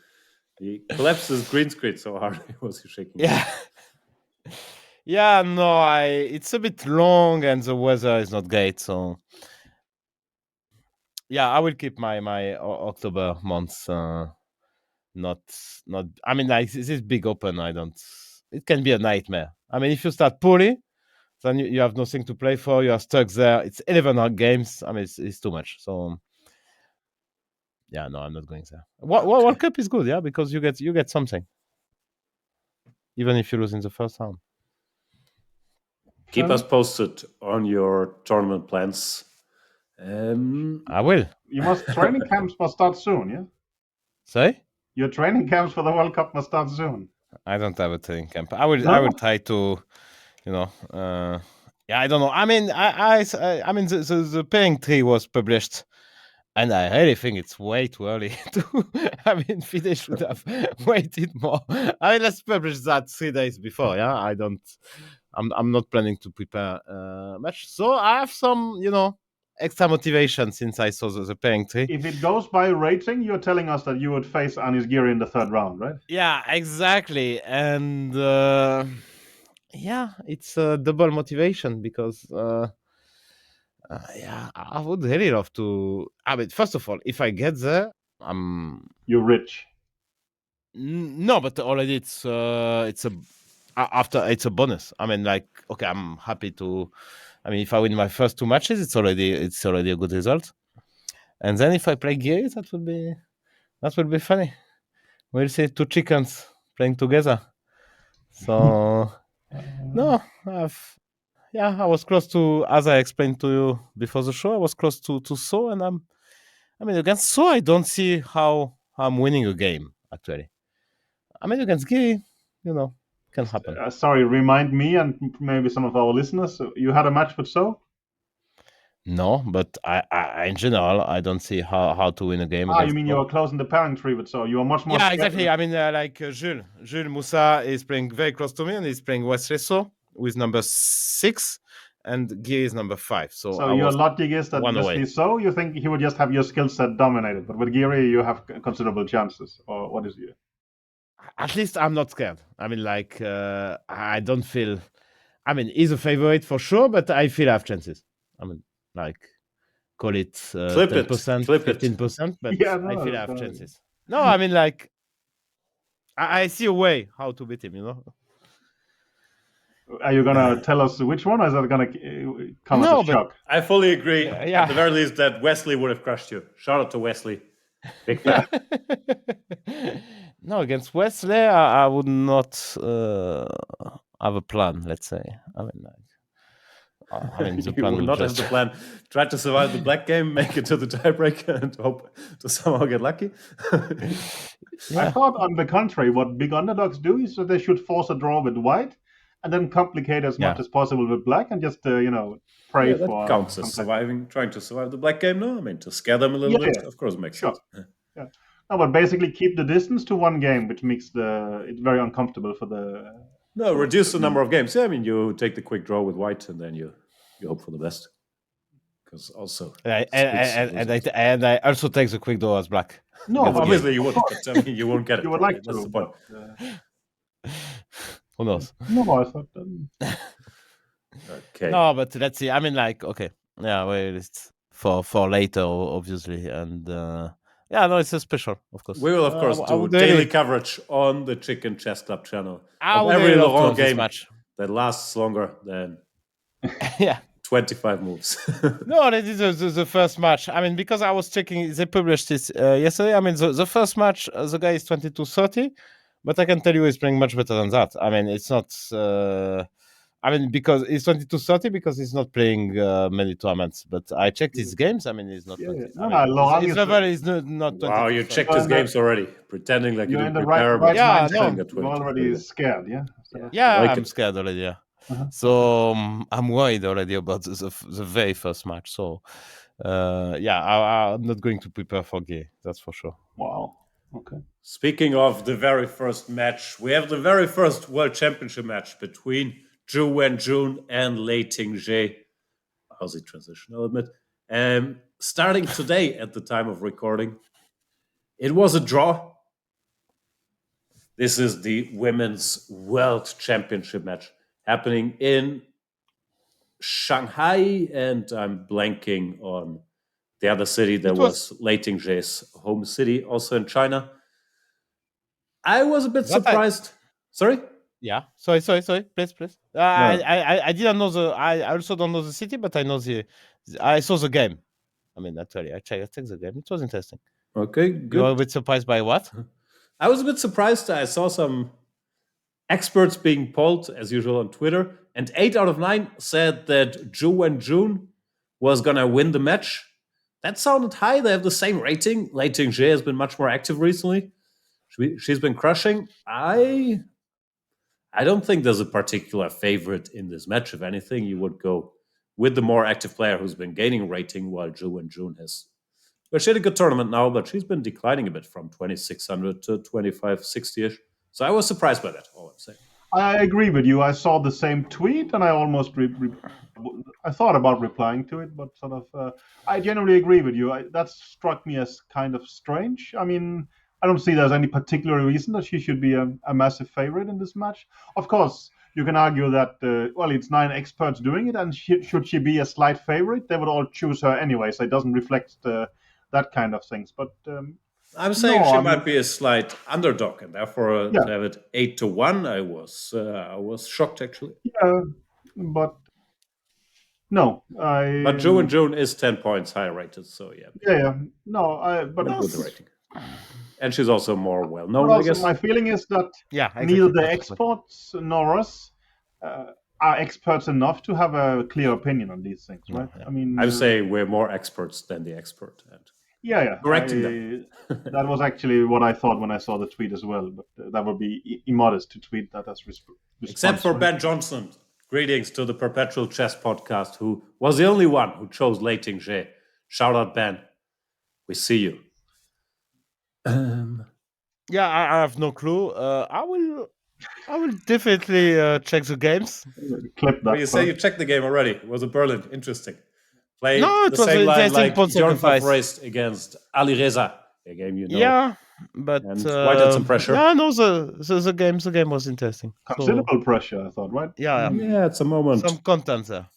He collapsed his green screen so hard. Was he shaking? Yeah. Yeah, no, it's a bit long and the weather is not great, so yeah, I will keep my October months not I mean, like this big open, it can be a nightmare. I mean, if you start poorly, then you have nothing to play for, you are stuck there. It's 11 games. I mean, it's too much. So yeah, no, I'm not going there. World Cup is good, yeah, because you get something, even if you lose in the first round. Keep us posted on your tournament plans. I will. Training camps must start soon, yeah? Sorry? Your training camps for the World Cup must start soon. I don't have a training camp. I will try to, yeah, I don't know. I mean, I mean, the pairing tree was published, and I really think it's way too early to. I mean, FIDE should have waited more. I mean, let's publish that 3 days before. Yeah, I'm not planning to prepare much, so I have some, extra motivation since I saw the pairing tree. If it goes by rating, you're telling us that you would face Anis Giri in the 3rd round, right? Yeah, exactly, and yeah, it's a double motivation because. Yeah, I would really love to. I mean, first of all, if I get there, You're rich. No, but already it's a bonus. I mean, like, okay, I'm happy to. I mean, if I win my first 2 matches, it's already a good result. And then if I play Giri, that would be funny. We'll see 2 chickens playing together. So no, I was close to, as I explained to you before the show, I was close to So, and I mean, against So, I don't see how I'm winning a game, actually. I mean, against Giri, can happen. Sorry, remind me and maybe some of our listeners, you had a match with So? No, but I in general, I don't see how to win a game. You mean you were close in the pairing tree with So? You are much more. Yeah, exactly. I mean, like Jules Moussa is playing very close to me, and he's playing Wesley So with number 6, and Giri is number 5. So your logic is that Wesley So, you think he would just have your skill set dominated, but with Giri you have considerable chances, or what is your? At least I'm not scared. I mean, like, I don't feel. I mean, he's a favorite for sure, but I feel I have chances. I mean, like, call it 10%, 15%, but Yeah, I feel I have chances. No, I mean, like, I see a way how to beat him, Are you gonna tell us which one, or is that gonna come as a shock? I fully agree. Yeah. At the very least, that Wesley would have crushed you. Shout out to Wesley. Big fan. No, against Wesley, I would not have a plan, let's say. I mean, the plan will not have the plan. Try to survive the black game, make it to the tiebreaker, and hope to somehow get lucky. I thought, on the contrary, what big underdogs do is that they should force a draw with white, and then complicate as much as possible with black, and just pray for. That counts as trying to survive the black game. No, I mean to scare them a little bit. Of course, it makes sense. Yeah. No, but basically keep the distance to 1 game, which makes it very uncomfortable for the. No, reduce the number of games. Yeah, I mean you take the quick draw with white, and then you hope for the best. Because also, and I also take the quick draw as black. No, obviously you wouldn't. But, I mean, you won't get it. You would like That's to. the point. Who knows? No, I thought. Okay. No, but let's see. I mean, like, okay, yeah, well, it's for later, obviously, and yeah, no, it's a special, of course. We will, of course, do daily coverage on the Chicken Chess Club channel of every Laurent game match that lasts longer than 25 moves. No, that is the first match. I mean, because I was checking, they published this yesterday. I mean, the first match, the guy is 22-30, But I can tell you, he's playing much better than that. I mean, it's not. Because he's 22-30 because he's not playing many tournaments. But I checked his games. I mean, he's not. Yeah, 20. yeah. I No, mean, Loran his is- level is not 20. Wow, you checked his games already, pretending like you You're in didn't the right, prepare. right Yeah, mindset. no. Saying that You're 22. already scared, yeah? Yeah, like I'm it. scared already. Yeah. Uh-huh. So I'm worried already about the very first match. So I'm not going to prepare for Gay. That's for sure. Wow. Okay. Speaking of the very first match, we have the very first World Championship match between Zhu Wenjun and Lei Tingzhe. Aussie transition, I'll admit. Starting today at the time of recording, it was a draw. This is the Women's World Championship match happening in Shanghai, and I'm blanking on the other city that was Lei Tingzhe's home city, also in China. I was a bit surprised. Sorry? Yeah. Sorry. Please. I didn't know I also don't know the city, but I know I saw the game. I mean, actually, I checked the game. It was interesting. Okay, good. You were a bit surprised by what? I was a bit surprised. I saw some experts being polled, as usual, on Twitter, and 8 out of 9 said that Zhu Wenjun was going to win the match. That sounded high. They have the same rating. Lei Tingzhe has been much more active recently. She's been crushing. I don't think there's a particular favorite in this match. If anything, you would go with the more active player who's been gaining rating, while Zhu Wenjun has. Well, she had a good tournament now, but she's been declining a bit from 2,600 to 2,560-ish. So I was surprised by that, all I'm saying. I agree with you. I saw the same tweet, and I almost I thought about replying to it, but sort of I generally agree with you. That struck me as kind of strange. I mean, I don't see there's any particular reason that she should be a massive favorite in this match. Of course, you can argue that it's 9 experts doing it, and should she be a slight favorite, they would all choose her anyway. So it doesn't reflect that kind of things. But I'm saying she might be a slight underdog, and therefore to have it 8-1, I was shocked actually. Yeah, but no, But Zhu Wenjun is 10 points higher rated, so yeah. Yeah, no, but with the rating, and she's also more well known. But I also, guess my feeling is that exactly. neither the experts nor us are experts enough to have a clear opinion on these things, right? Yeah. I mean, I would say we're more experts than the expert, and correcting them. That was actually what I thought when I saw the tweet as well. But that would be immodest to tweet that as response. Except for Ben Johnson. Greetings to the Perpetual Chess Podcast, who was the only one who chose Lei Tingzhe. Shout out, Ben. We see you. Yeah, I have no clue. I will definitely check the games. Clip that. You say you checked the game already. It was a Berlin. Interesting. Played No, it the was same line interesting. like Bjorn raced against Ali Reza. A game you know. Yeah, but and quite had some pressure. No, the game was interesting. Considerable pressure, I thought, right? Yeah, it's a moment. Some content there.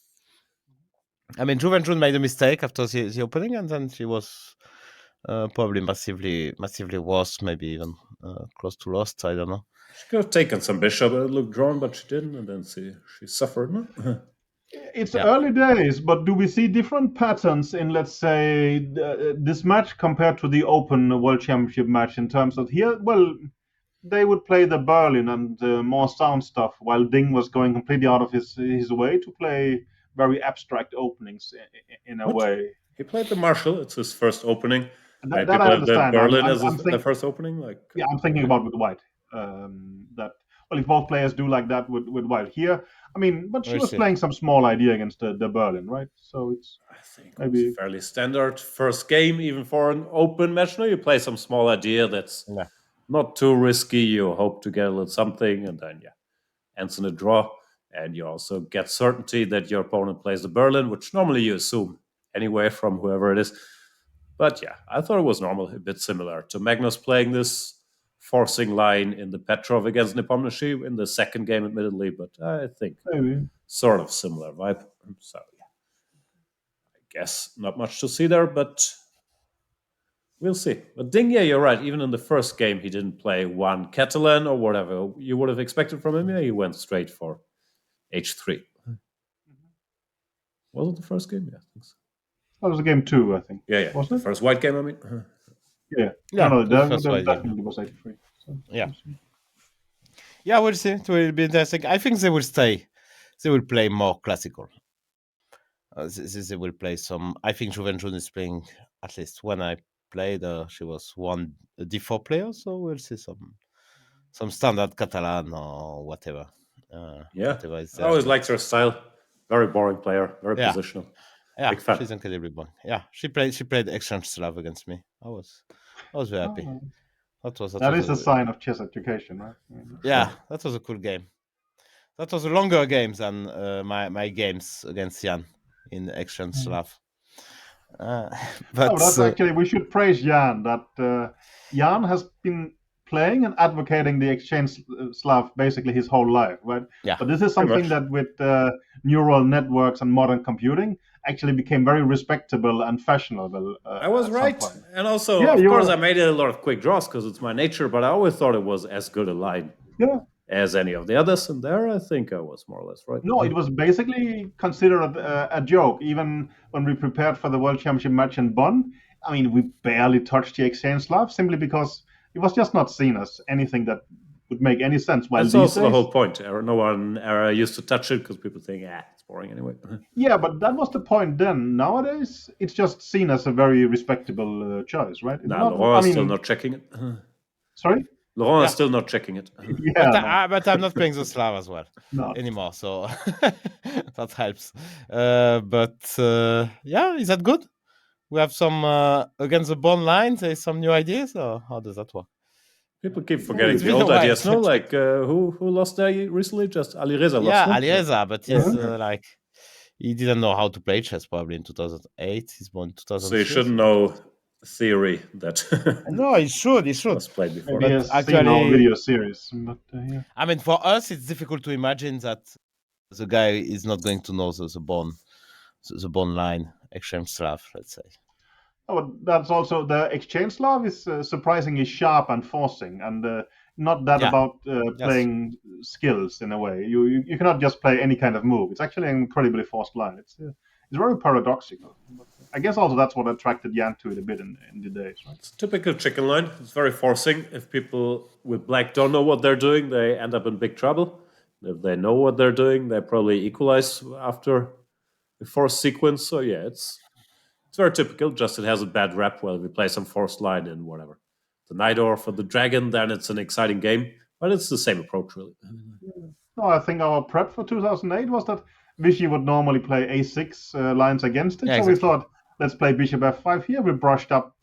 I mean, Zhu Wenjun made a mistake after the opening, and then she was probably massively worse, maybe even close to lost. I don't know. She could have taken some bishop. It looked drawn, but she didn't, and then she suffered. No? It's early days, but do we see different patterns in, let's say, this match compared to the Open World Championship match in terms of here? Well, they would play the Berlin and more sound stuff, while Ding was going completely out of his way to play very abstract openings in a way. He played the Marshall. It's his first opening. That I understand. Berlin as the first opening. I'm thinking about with White. If both players do like that with White here, I mean, but she was playing some small idea against the Berlin, right? So it's I think maybe it's fairly standard first game, even for an open match. No, you play some small idea that's not too risky. You hope to get a little something, and then ends in a draw. And you also get certainty that your opponent plays the Berlin, which normally you assume anyway from whoever it is. But I thought it was normal, a bit similar to Magnus playing this forcing line in the Petrov against Nepomniachtchi in the second game, admittedly, but I think sort of similar vibe. So, I guess not much to see there, but we'll see. But Ding, you're right. Even in the first game, he didn't play one Catalan or whatever you would have expected from him. He went straight for H3. Was it the first game? Yeah, I think so. That was game 2, I think. Yeah. Wasn't the first white game, I mean. Yeah. No, that definitely was 83. So. Yeah. Yeah, we'll see. It will be interesting. I think they will stay. They will play more classical. They will play some. I think Juventus is playing, at least when I played, she was one D4 player, so we'll see some standard Catalan or whatever. Yeah, Whatever is I there. always But liked her style. Very boring player, very yeah, positional. yeah, Big fan. she's incredibly bon. Yeah, she played Exchange Slav against me. I was very happy. Oh, That was that is a sign of chess education, right? I mean, yeah, that was a cool game. That was a longer game than my games against Jan in Exchange Slav. oh, But that's actually, we should praise Jan, that Jan has been playing and advocating the exchange Slav basically his whole life, right? yeah, But this is Pretty something much. that with neural networks and modern computing actually became very respectable and fashionable. I was at some right. point. And also, Yeah, of you course, were. I made a lot of quick draws because it's my nature, but I always thought it was as good a line Yeah. as any of the others. And there, I think I was more or less right. No, it was basically considered a joke. Even when we prepared for the World Championship match in Bonn, I mean, we barely touched the exchange Slav simply because it was just not seen as anything that would make any sense. While That's these also the days, whole point. No one used to touch it because people think, it's boring anyway. yeah, but that was the point then. Nowadays, it's just seen as a very respectable choice, right? It's Nah, not. Laurent I is still mean, not checking it. sorry. Laurent is Yeah. still not checking it. Yeah, no, but I'm not playing the Slav as well no. anymore, so that helps. Yeah, is that good? We have some against the bond line. There's some new ideas, or how does that work? People keep forgetting It's the been a old while ideas. No, since I like who lost there recently? Just Ali Reza Yeah, lost. No? Alieza, but Yeah. he's like he didn't know how to play chess probably in 2008. He's born in So you 2003. shouldn't know theory that No, he should. was played before. Maybe he But has seen our actually, video series, but yeah. I mean, for us, it's difficult to imagine that the guy is not going to know the bond line exchange Slav, let's say. Oh, but that's also the exchange Slav is surprisingly sharp and forcing, and not that Yeah. about Yes. playing skills in a way. You cannot just play any kind of move. It's actually an incredibly forced line. It's very paradoxical. But I guess also that's what attracted Jan to it a bit in the days, right? It's a typical chicken line. It's very forcing. If people with black don't know what they're doing, they end up in big trouble. If they know what they're doing, they probably equalize after a forced sequence. So yeah, it's very typical. Just it has a bad rep. Well, we play some forced line and whatever. The knight or for the dragon, then it's an exciting game. But it's the same approach, really. No, I think our prep for 2008 was that Vichy would normally play a6 lines against it. Yeah, so we exactly. thought, let's play bishop f5 here. We brushed up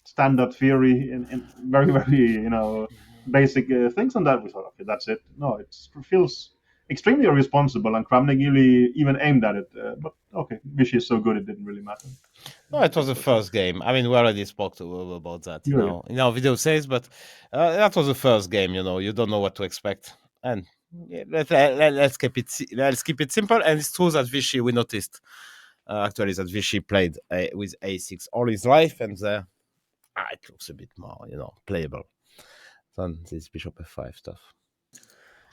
standard theory in very, very, basic things on that. We thought, okay, that's it. No, it feels extremely irresponsible, and Kramnik really even aimed at it. But okay, Vichy is so good, it didn't really matter. No, it was the first game. I mean, we already spoke about that Yeah. in our video says, but that was the first game. You don't know what to expect, and let's keep it simple. And it's true that Vichy, we noticed actually that Vichy played with a6 all his life, and there it looks a bit more playable than this bishop f5 stuff.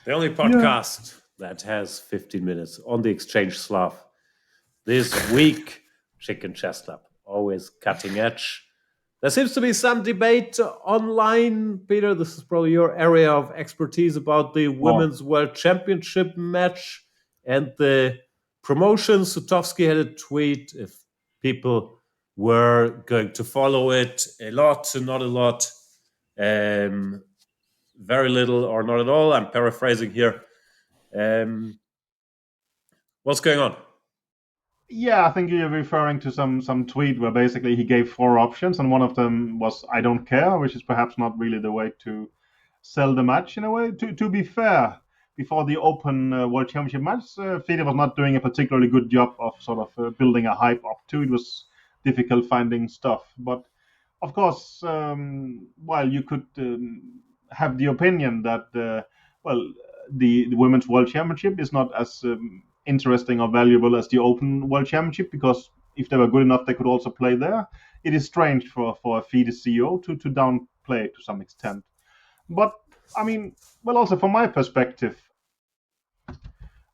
The only podcast that has 15 minutes on the exchange Slav this week, Chicken Chess Club, always cutting edge. There seems to be some debate online, Peter. This is probably your area of expertise about the Women's World Championship match and the promotion. Sutovsky had a tweet if people were going to follow it a lot, not a lot, very little or not at all. I'm paraphrasing here. What's going on? Yeah, I think you're referring to some tweet where basically he gave 4 options, and one of them was "I don't care," which is perhaps not really the way to sell the match in a way. To be fair, before the Open World Championship match, FIDE was not doing a particularly good job of sort of building a hype up to. It was difficult finding stuff, but of course, while you could have the opinion that the Women's World Championship is not as interesting or valuable as the Open World Championship, because if they were good enough, they could also play there. It is strange for a FIDE CEO to downplay it to some extent. But I mean, well, also from my perspective,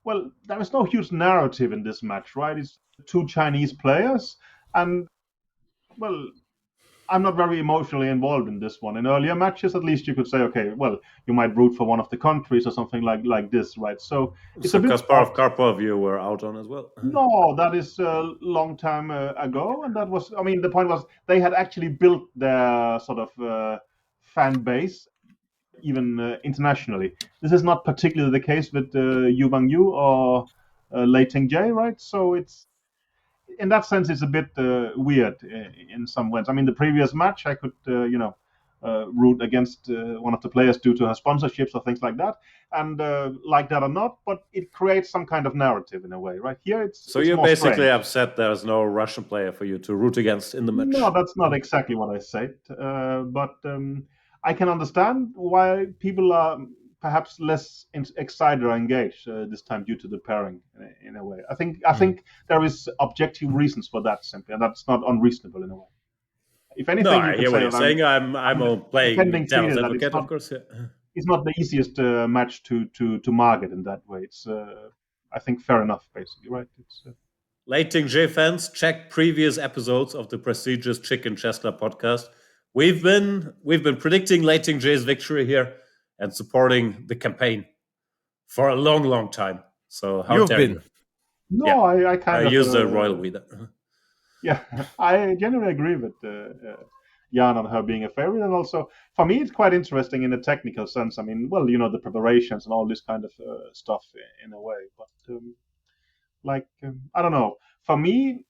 well, there is no huge narrative in this match, right? It's 2 Chinese players, and well, I'm not very emotionally involved in this one. In earlier matches, at least you could say, okay, well, you might root for one of the countries or something like this, right? So it's a bit Kasparov Karpov, you were out on as well. No, that is a long time ago, and that was. I mean, the point was they had actually built their sort of fan base even internationally. This is not particularly the case with Yu Bang Yu or Lei Ting Jie, right? So it's in that sense, it's a bit weird in some ways. I mean, the previous match, I could, root against one of the players due to her sponsorships or things like that, and like that or not, but it creates some kind of narrative in a way, right? Here, it's So it's you're more basically strange. upset there's no Russian player for you to root against in the match. No, that's not exactly what I said, but I can understand why people are perhaps less excited or engaged this time due to the pairing in a way. I think there is objective reasons for that simply, and that's not unreasonable in a way. If No, anything, I you hear could what say you're that saying. I'm playing defending devil's Fede that advocate, of course. Yeah. it's not the easiest match to market in that way. It's I think fair enough, basically, right? It's Lei Ting Jie fans, check previous episodes of the prestigious Chicken Chess Club podcast. We've been predicting Lei Ting Jie's victory here and supporting the campaign for a long, long time. So how You've dare been. you? no, Yeah. I I kind of use the royal we. yeah, I genuinely agree with Jan on her being a favorite, and also for me, it's quite interesting in a technical sense. I mean, well, the preparations and all this kind of stuff in a way, but I don't know. For me,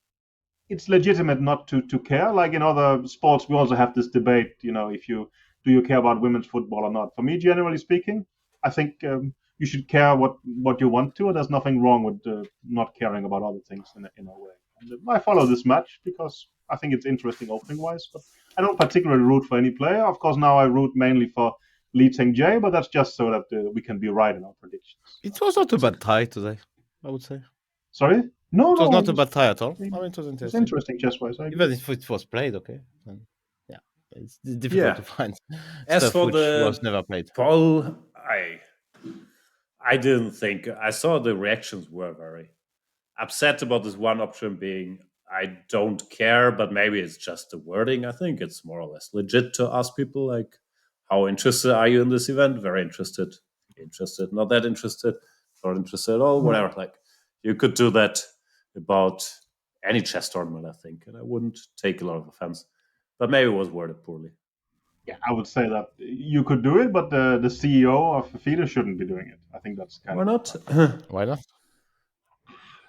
it's legitimate not to care. Like in other sports, we also have this debate. If you do you care about women's football or not? For me, generally speaking, I think you should care what you want to. There's nothing wrong with not caring about other things in a way. And I follow this match because I think it's interesting opening wise, but I don't particularly root for any player. Of course, now I root mainly for Lee Ting Jie, but that's just so that we can be right in our predictions. It was not a bad tie today, I would say. Sorry? No, It was no, not a bad tie at all. I mean, I mean, it was it's interesting. interesting chess-wise. I agree. Even if it was played, okay. Then, yeah, it's difficult Yeah. to find As stuff for which the was never played. poll, I didn't think. I saw the reactions were very upset about this one option being I don't care, but maybe it's just the wording. I think it's more or less legit to ask people like, how interested are you in this event? Very interested, interested, not that interested, not interested at all, whatever. Like you could do that about any chess tournament, I think, and I wouldn't take a lot of offense. But maybe it was worded poorly. Yeah, I would say that you could do it, but the CEO of FIDE shouldn't be doing it. I think that's kind Why of not? Why not?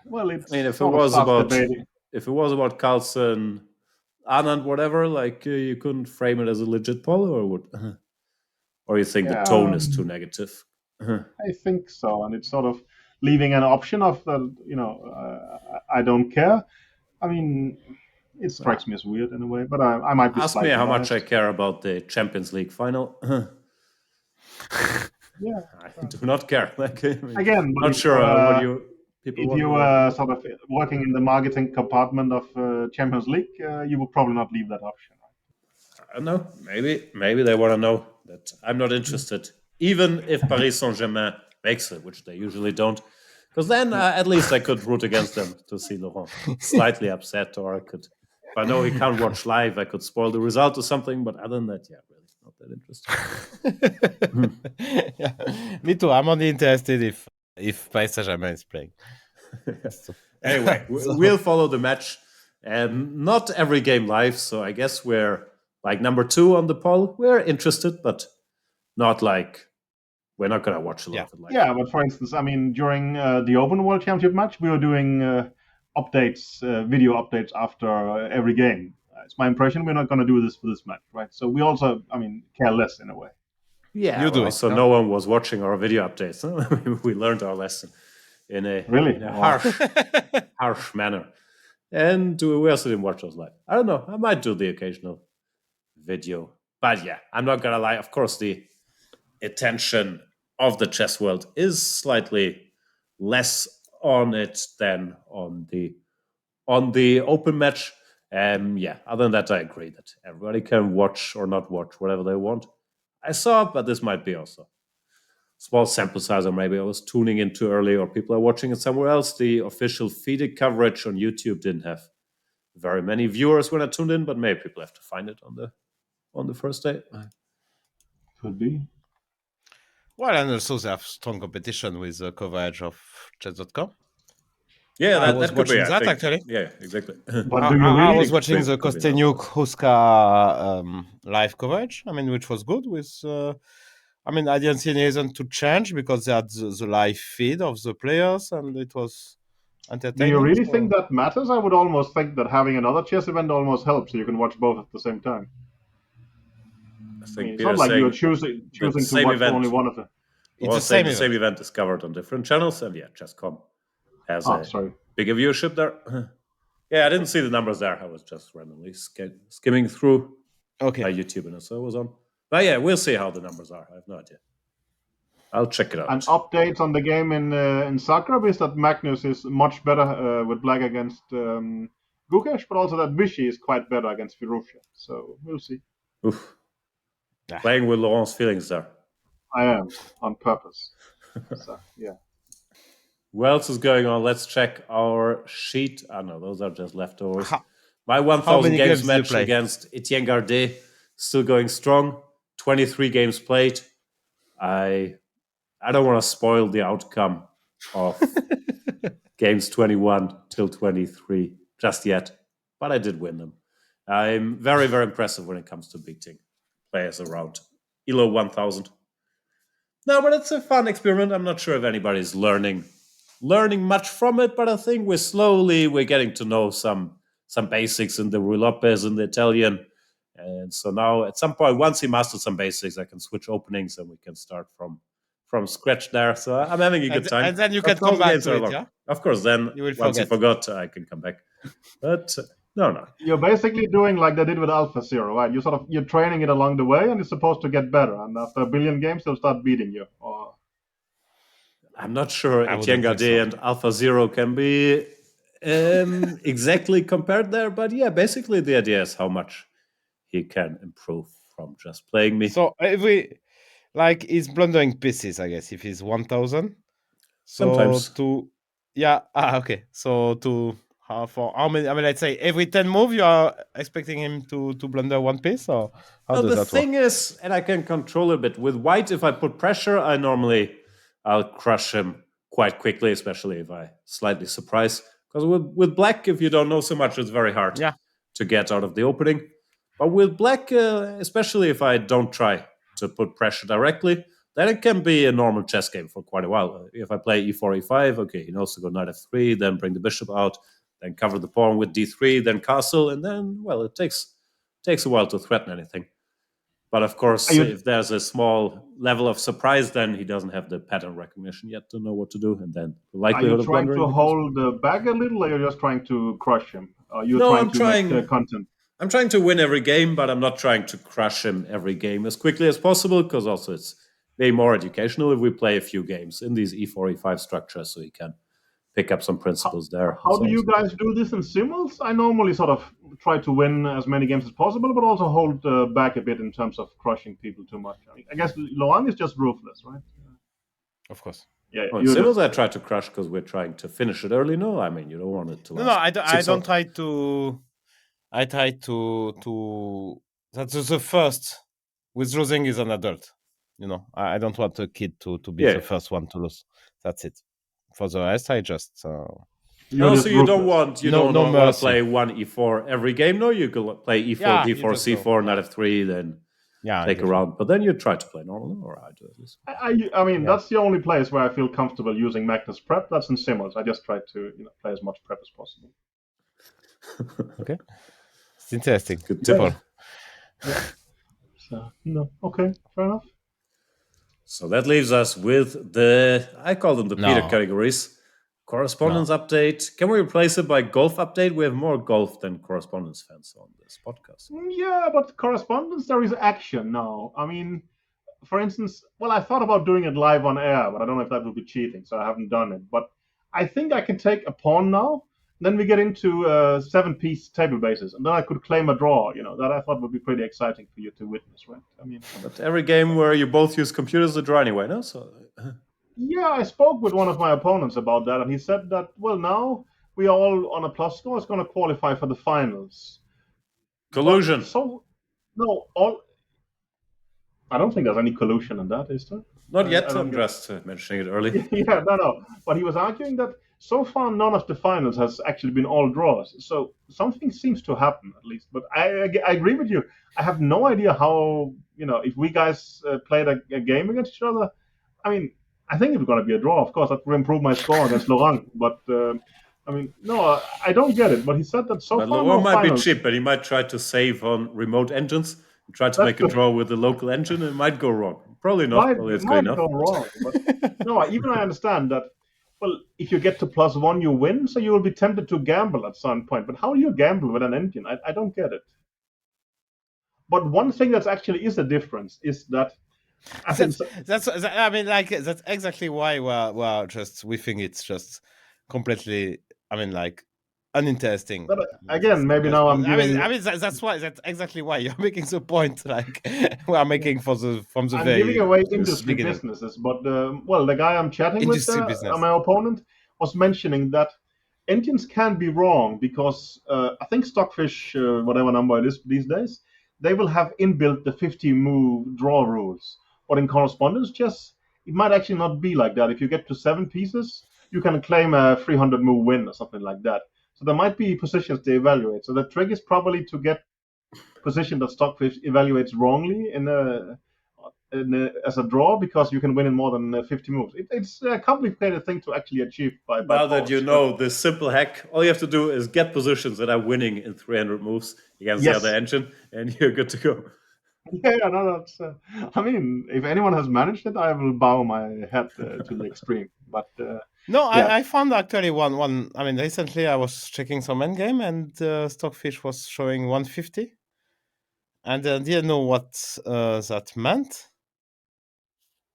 well, it's I mean, if it sort of was starts about debating. Carlsen, Anand, whatever, like you couldn't frame it as a legit poll, or would, or you think the tone is too negative? I think so, and it's sort of leaving an option of I don't care. I mean, it strikes me as weird in a way, but I might be Ask me slightly how much I biased. care about the Champions League final. Yeah, I do not care. Like, I mean, again, but not sure what you people if want. you were sort of working in the marketing compartment of Champions League, you would probably not leave that option. I don't know. Maybe they want to know that I'm not interested, even if Paris Saint-Germain makes it, which they usually don't. Because then at least I could root against them to see Laurent slightly upset, or I could, if I know he can't watch live, I could spoil the result or something. But other than that, yeah, really not that interesting. Yeah. Me too. I'm only interested if Paris Saint-Germain is playing. So- Anyway, we'll follow the match. Not every game live, so I guess we're like number 2 on the poll. We're interested, but not like we're not gonna watch a lot of it live. Yeah, but for instance, I mean, during the Open World Championship match, we were doing updates, video updates after every game. It's my impression we're not going to do this for this match, right? So we also, I mean, care less in a way. Yeah, You do it, so no? no one was watching our video updates. Huh? We learned our lesson in a Really? in a Wow. harsh manner, and we also didn't watch those live. I don't know. I might do the occasional video, but yeah, I'm not gonna lie. Of course, the attention of the chess world is slightly less on it than on the open match. Yeah, other than that, I agree that everybody can watch or not watch whatever they want. I saw, but this might be also small sample size, or maybe I was tuning in too early, or people are watching it somewhere else. The official FIDE coverage on YouTube didn't have very many viewers were not tuned in, but maybe people have to find it on the first day. Could be. Well, and also they have strong competition with the coverage of chess.com. Yeah, I that, was that could be, watching I that, think. actually. Yeah, exactly. But I, do you I really? was watching Could the be that. Kostenyuk Huska live coverage. I mean, which was good. I mean, I didn't see any reason to change because they had the live feed of the players, and it was Do entertaining. you really so- think that matters? I would almost think that having another chess event almost helps, so you can watch both at the same time. I I think mean, it's Peter's not like you're saying choosing to same watch event. only one of them. It's Well, the same the same event. event is covered on different channels, and yeah, Chess.com has Ah, a sorry. bigger viewership there. Yeah, I didn't see the numbers there. I was just randomly skimming through Okay. my YouTube, and so it was on. But yeah, we'll see how the numbers are. I have no idea. I'll check it out. An update on the game in Zagreb is that Magnus is much better with black against Gukesh, but also that Vichy is quite better against Virusha. So we'll see. Oof. Ah. Playing with Laurent's feelings there. I am on purpose. So yeah. What else is going on? Let's check our sheet. Ah, no, those are just leftovers. How- My 1,000 many games games did you match play? against Etienne Gardet still going strong. 23 games played. I don't want to spoil the outcome of games 21 till 23 just yet, but I did win them. I'm very, very impressive when it comes to beating players around ELO 1000. No, but it's a fun experiment. I'm not sure if anybody's learning much from it, but I think we're getting to know some basics in the Rui Lopez and the Italian. And so now at some point, once he masters some basics, I can switch openings and we can start from scratch there. So I'm having a good time. And then you But can come 1,000 back games to are it, long. yeah? Of course, then You will once you forget. forgot, I can come back. But no. You're basically doing like they did with Alpha Zero, right? You're training it along the way, and it's supposed to get better. And after a billion games, they'll start beating you. Or I'm not sure I Etienne wouldn't think Gardet so. and Alpha Zero can be exactly compared there, but yeah, basically the idea is how much he can improve from just playing me. So he's blundering pieces, I guess, if he's 1,000. So Sometimes. okay. So for how many? I mean, let's say every 10 moves, you are expecting him to blunder one piece, or how Well, does the that thing is, and I can control a bit with white. If I put pressure, I'll crush him quite quickly, especially if I slightly surprise. Because with black, if you don't know so much, it's very hard Yeah. to get out of the opening. But with black, especially if I don't try to put pressure directly, then it can be a normal chess game for quite a while. If I play e4, e5, okay, he knows to go knight f3, then bring the bishop out, then cover the pawn with d3, then castle, and then, well, it takes a while to threaten anything. But of course, if there's a small level of surprise, then he doesn't have the pattern recognition yet to know what to do, and then the are likelihood you of trying blundering to becomes- hold back a little, or you're just trying to crush him? Are you No, trying I'm to trying- make content? I'm trying to win every game, but I'm not trying to crush him every game as quickly as possible, because also it's way more educational if we play a few games in these e4, e5 structures, so he can pick up some principles there. How So- do you guys do this in simuls? I normally sort of try to win as many games as possible, but also hold back a bit in terms of crushing people too much. I guess Loang is just ruthless, right? Of course. Yeah. Oh, in you singles, I try to crush because we're trying to finish it early. No, I mean, you don't want it to last. No, I don't. I 6 don't hours. try to. I try to. That's the first. With losing is an adult. I don't want a kid to be Yeah. the first one to lose. That's it. For the rest, I just. you're No, just so you don't ruthless. want No want to mercy. play one e4 every game. No, you can play e4, Yeah, you d4, just go, c4, knight yeah. f3, then Yeah. take a exactly. round. But then you try to play normal, or I do at least. I mean, Yeah. that's the only place where I feel comfortable using Magnus prep. That's in simuls. I just try to play as much prep as possible. It's interesting. Good tip. Paul. So okay, fair enough. So that leaves us with I call them the Peter No. categories. Correspondence update. Can we replace it by golf update? We have more golf than correspondence fans on this podcast. Yeah, but correspondence, there is action now. I mean, for instance, well, I thought about doing it live on air, but I don't know if that would be cheating, so I haven't done it. But I think I can take a pawn now. Then we get into 7-piece table bases, and then I could claim a draw. That I thought would be pretty exciting for you to witness, right? I mean, But every game where you both use computers to draw anyway, no? So yeah, I spoke with one of my opponents about that, and he said that, well, now we are all on a plus score is going to qualify for the finals. Collusion. So, no, I don't think there's any collusion in that, is there? Not I yet. don't I'm get- just mentioning it early. Yeah, no. But he was arguing that so far none of the finals has actually been all draws. So something seems to happen at least. But I agree with you. I have no idea how, if we guys played a game against each other. I mean, I think it's going to be a draw. Of course, that will improve my score against Laurent. But no, I don't get it. But he said that so But far Laurent no might be finals. cheap, but he might try to save on remote engines and try to That's make a good. draw with the local engine, and it might go wrong. Probably not. Probably it's might good enough. go wrong. But no, even I understand that. Well, if you get to +1, you win, so you will be tempted to gamble at some point. But how do you gamble with an engine? I don't get it. But one thing that actually is a difference is that I think That's exactly why we think it's just completely, uninteresting. But again, maybe now I'm giving. That's exactly why you're making the point, like we are making from the I'm very giving away industry beginning. businesses, but the guy I'm chatting with, Industry business. my opponent, was mentioning that engines can be wrong because I think Stockfish, whatever number it is these days, they will have inbuilt the 50 move draw rules. But in correspondence chess, it might actually not be like that. If you get to 7 pieces, you can claim a 300 move win or something like that. So there might be positions to evaluate. So the trick is probably to get position that Stockfish evaluates wrongly as a draw, because you can win in more than 50 moves. It's a complicated thing to actually achieve by Now that force, you know this simple hack, all you have to do is get positions that are winning in 300 moves against Yes. the other engine, and you're good to go. Yeah, no, that's. I mean, if anyone has managed it, I will bow my head to the extreme. But No, yeah. I found actually one. I mean, recently I was checking some endgame, and Stockfish was showing 150, and I didn't know what that meant.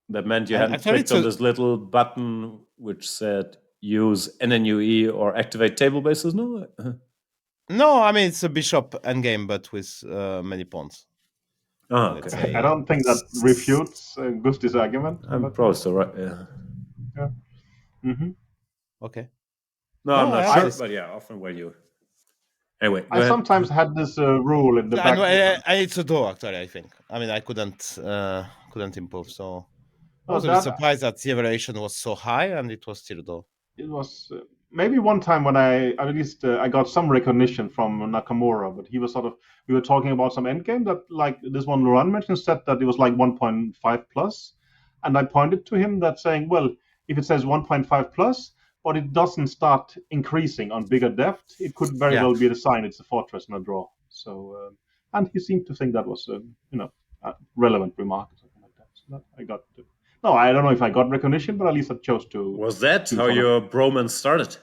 That meant you And hadn't actually clicked on this little button which said use NNUE or activate table bases, no? No, I mean it's a bishop endgame, but with many pawns. Oh, Let's okay. say. I don't think that refutes Gusti's argument. I'm probably still right. Yeah. Mm-hmm. Okay. No, I'm No, not I sure, have but yeah, often when you. Anyway, go I ahead. sometimes had this rule in the back. It's a draw actually. I think. I mean, I couldn't improve, so I Oh, was a bit surprised that the evaluation was so high and it was still a draw. It was maybe one time when I got some recognition from Nakamura, but he was we were talking about some endgame that, like this one Laurent mentioned, said that it was like 1.5 plus, and I pointed to him that saying, well, if it says 1.5 plus, but it doesn't start increasing on bigger depth, it could very well be the sign it's a fortress and a draw. So, and he seemed to think that was a relevant remark or something like that. So I got. No, I don't know if I got recognition, but at least I chose to. Was that how your bromance started?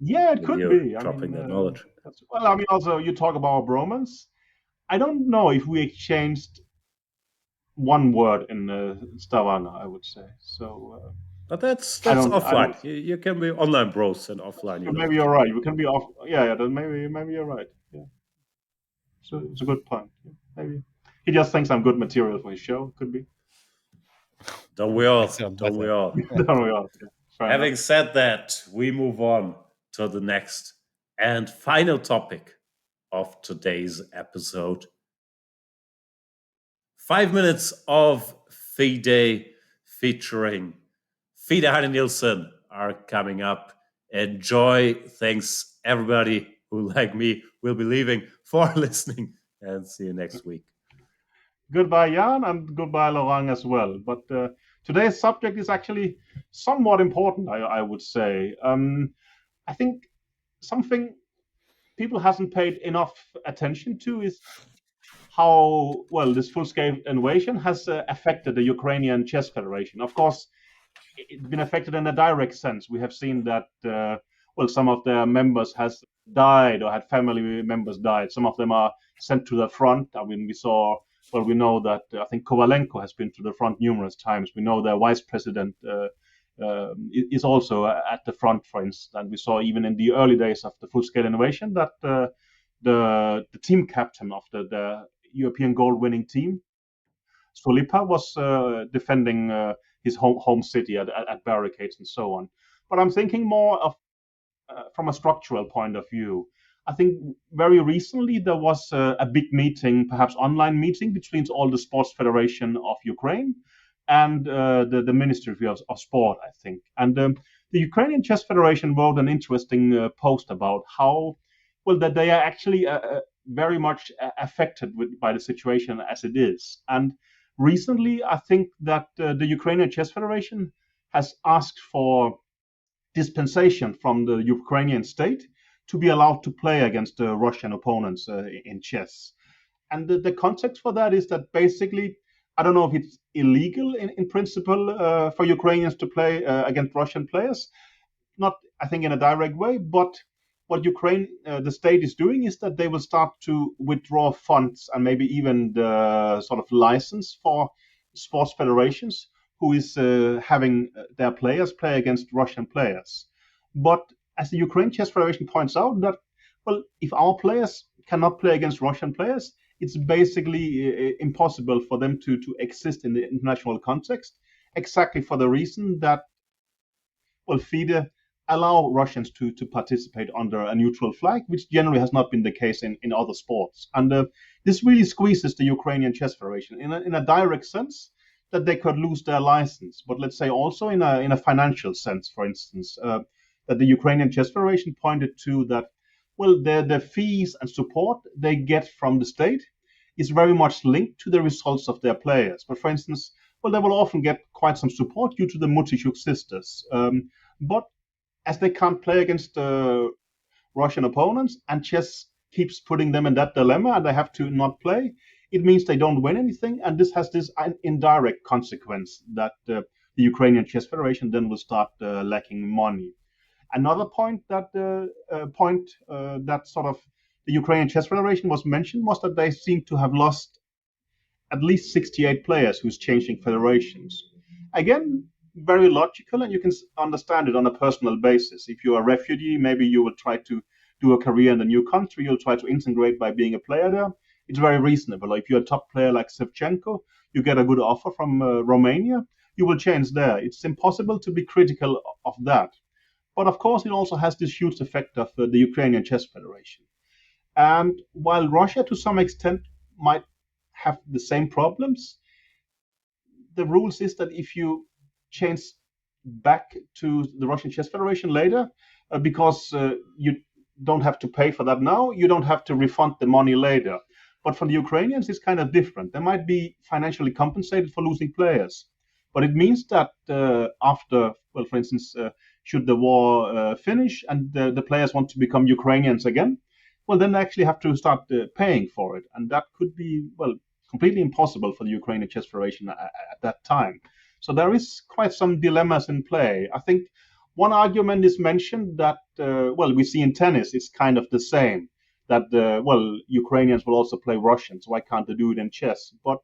Yeah, it could be. Dropping that knowledge. Well, I mean, also you talk about bromance. I don't know if we exchanged one word in Stavanger, I would say. So. But that's offline. You can be online bros and offline. Maybe you're right. We can be off. Yeah. Maybe you're right. Yeah. So it's a good point. Yeah, maybe he just thinks I'm good material for his show. Could be. Don't we all? Don't we all? Don't we all? Yeah. Having said that, we move on to the next and final topic of today's episode. 5 minutes of FIDE featuring Fide Hardy Nielsen are coming up. Enjoy. Thanks, everybody who, like me, will be leaving for listening, and see you next week. Goodbye, Jan, and goodbye, Laurent, as well. But today's subject is actually somewhat important, I would say. I think something people hasn't paid enough attention to is how well this full-scale invasion has affected the Ukrainian Chess Federation. Of course, it's been affected in a direct sense. We have seen that some of their members has died or had family members died. Some of them are sent to the front. I mean, we know that I think Kovalenko has been to the front numerous times. We know their vice president is also at the front, for instance. And we saw even in the early days of the full-scale invasion that the team captain of the European gold-winning team, Solipa, was defending his home city at barricades and so on. But I'm thinking more of from a structural point of view. I think very recently there was a big meeting, perhaps online meeting, between all the sports federation of Ukraine and the Ministry of Sport, I think. And the Ukrainian Chess Federation wrote an interesting post about how, well, that they are actually very much affected by the situation as it is. And recently, I think that the Ukrainian Chess Federation has asked for dispensation from the Ukrainian state to be allowed to play against Russian opponents in chess. And the context for that is that basically, I don't know if it's illegal in principle for Ukrainians to play against Russian players, not, I think, in a direct way, but what Ukraine, the state is doing is that they will start to withdraw funds and maybe even the sort of license for sports federations who is having their players play against Russian players. But as the Ukraine Chess Federation points out, that, well, if our players cannot play against Russian players, it's basically impossible for them to exist in the international context, exactly for the reason that, well, FIDE allow Russians to participate under a neutral flag, which generally has not been the case in other sports. And this really squeezes the Ukrainian Chess Federation in a direct sense, that they could lose their license. But let's say also in a financial sense, for instance, that the Ukrainian Chess Federation pointed to that, well, the fees and support they get from the state is very much linked to the results of their players. But for instance, well, they will often get quite some support due to the Mutishuk sisters. But as they can't play against Russian opponents, and chess keeps putting them in that dilemma, and they have to not play, it means they don't win anything, and this has this indirect consequence that the Ukrainian Chess Federation then will start lacking money. Another point that sort of the Ukrainian Chess Federation was mentioned was that they seem to have lost at least 68 players who's changing federations. Again, very logical, and you can understand it on a personal basis. If you're a refugee, maybe you will try to do a career in a new country, you'll try to integrate by being a player there. It's very reasonable. If you're a top player like Shevchenko, you get a good offer from Romania, you will change there. It's impossible to be critical of that. But of course, it also has this huge effect of the Ukrainian Chess Federation. And while Russia, to some extent, might have the same problems, the rules is that if you change back to the Russian Chess Federation later, because you don't have to pay for that now, you don't have to refund the money later. But for the Ukrainians, it's kind of different. They might be financially compensated for losing players. But it means that after, well, for instance, should the war finish and the players want to become Ukrainians again, well, then they actually have to start paying for it. And that could be, well, completely impossible for the Ukrainian Chess Federation at that time. So there is quite some dilemmas in play. I think one argument is mentioned that, well, we see in tennis, it's kind of the same, that, well, Ukrainians will also play Russians. Why can't they do it in chess? But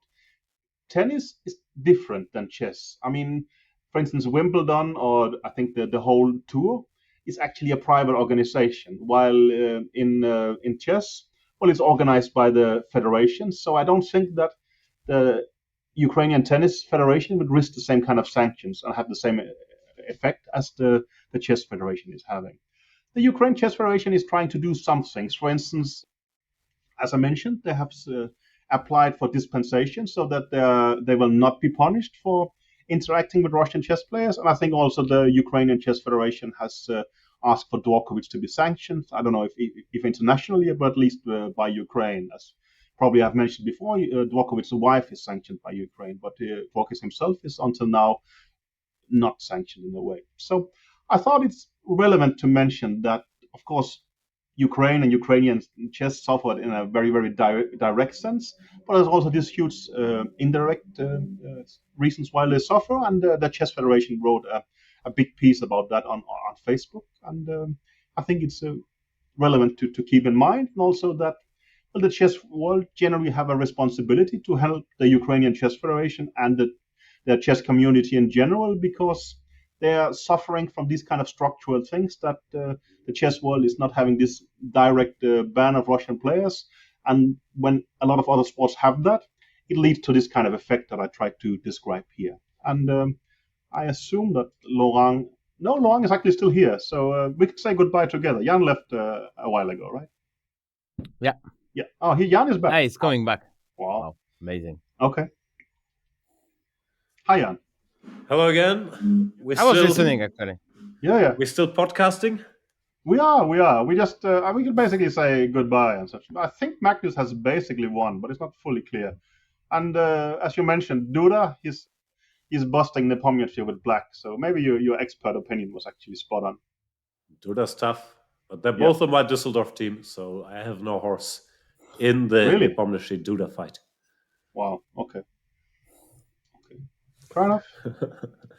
tennis is different than chess. I mean, for instance, Wimbledon, or I think the whole tour, is actually a private organization, while in chess, well, it's organized by the federation. So I don't think that the Ukrainian Tennis Federation would risk the same kind of sanctions and have the same effect as the Chess Federation is having. The Ukraine Chess Federation is trying to do some things. For instance, as I mentioned, they have applied for dispensation so that they will not be punished for interacting with Russian chess players. And I think also the Ukrainian Chess Federation has asked for Djokovic to be sanctioned. I don't know if internationally, but at least by Ukraine. As probably I've mentioned before, Djokovic's wife is sanctioned by Ukraine, but Djokovic himself is until now not sanctioned in a way. So I thought it's relevant to mention that, of course, Ukraine and Ukrainian chess suffered in a very, very direct sense, but there's also this huge indirect reasons why they suffer, and the Chess Federation wrote a big piece about that on Facebook, and I think it's relevant to keep in mind, and also that, well, the chess world generally have a responsibility to help the Ukrainian Chess Federation and the chess community in general, because they are suffering from these kind of structural things, that the chess world is not having this direct ban of Russian players. And when a lot of other sports have that, it leads to this kind of effect that I tried to describe here. And I assume that Laurent No, Laurent is actually still here, so we can say goodbye together. Jan left a while ago, right? Yeah. Yeah. Oh, Jan is back. Hey, it's coming back. Wow. Wow, amazing. Okay. Hi, Jan. Hello again. I was listening actually. Yeah. We're still podcasting. We are. We just we can basically say goodbye and such. I think Magnus has basically won, but it's not fully clear. And as you mentioned, Duda, he's busting Nepomniachtchi with black. So maybe your expert opinion was actually spot on. Duda's tough, but they're both on my Düsseldorf team, so I have no horse in the Really? Nepomniachtchi Duda fight. Wow. Okay. Fair enough.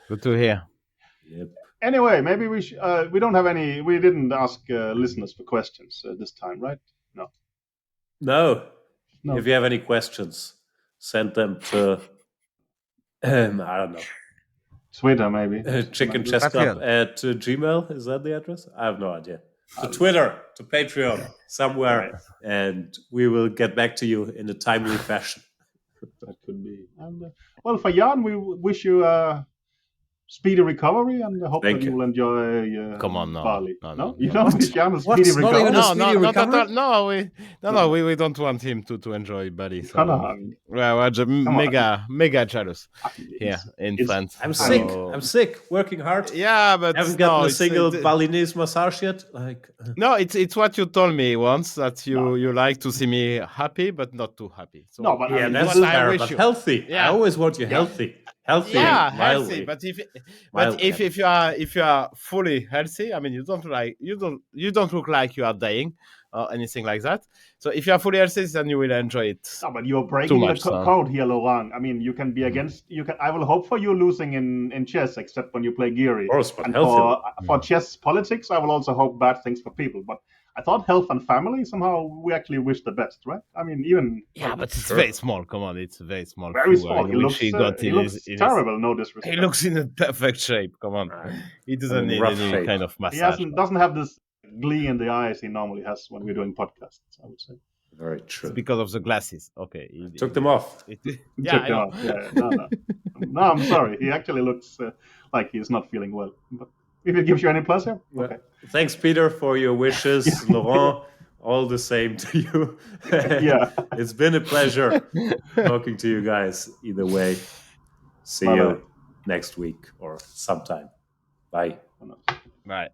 Good to hear. Yep. Anyway, maybe we don't have any. We didn't ask listeners for questions this time, right? No. No. If you have any questions, send them to I don't know. Twitter, maybe. Chicken Chess Club at Gmail. Is that the address? I have no idea. To Twitter, to Patreon, somewhere, and we will get back to you in a timely fashion. That could be. And well, for Jan, we wish you a speedy recovery and hope Thank that you you. will enjoy Come on, no. Bali. No. You don't wish Jan a What? speedy Not even recovery? a speedy recovery? We don't want him to enjoy Bali. So. Come on. We're just mega jealous here in France. I'm So- sick. I'm sick. Working hard. Yeah, but Haven't gotten a it's- single it- Balinese massage yet. No, it's what you told me once that you like to see me happy, but not too happy. So No, but I Yeah, mean, that's what I fair, wish but you- healthy. I Yeah. always want you healthy. Healthy. yeah, and mildly. healthy. But Mildly. if you are fully healthy, I mean, you don't look like you are dying or anything like that. So if you are fully healthy, then you will enjoy it. No, but you're breaking Too much, the so. code here, Laurent. I mean, you can be against. You can. I will hope for you losing in chess, except when you play Geary. Of course, but And healthy. for chess politics, I will also hope bad things for people. But I thought health and family somehow we actually wish the best, right? I mean, even Yeah, but it's Sure. very small. Come on, it's very small. very foo, small. He which looks. he got He in looks his- in his- terrible. No disrespect. He looks in a perfect shape. Come on, he doesn't in need rough any shape. kind of He massage. doesn't have this glee in the eyes he normally has when we're doing podcasts. I would say. Very It's true. because of the glasses. Okay, Took them off. He yeah, took I them know. off. Yeah. No, I'm sorry. He actually looks like he's not feeling well. But if it gives you any pleasure, Well, okay. Thanks, Peter, for your wishes. Laurent, all the same to you. Yeah. It's been a pleasure talking to you guys either way. See Bye-bye. you next week or sometime. Bye. Right.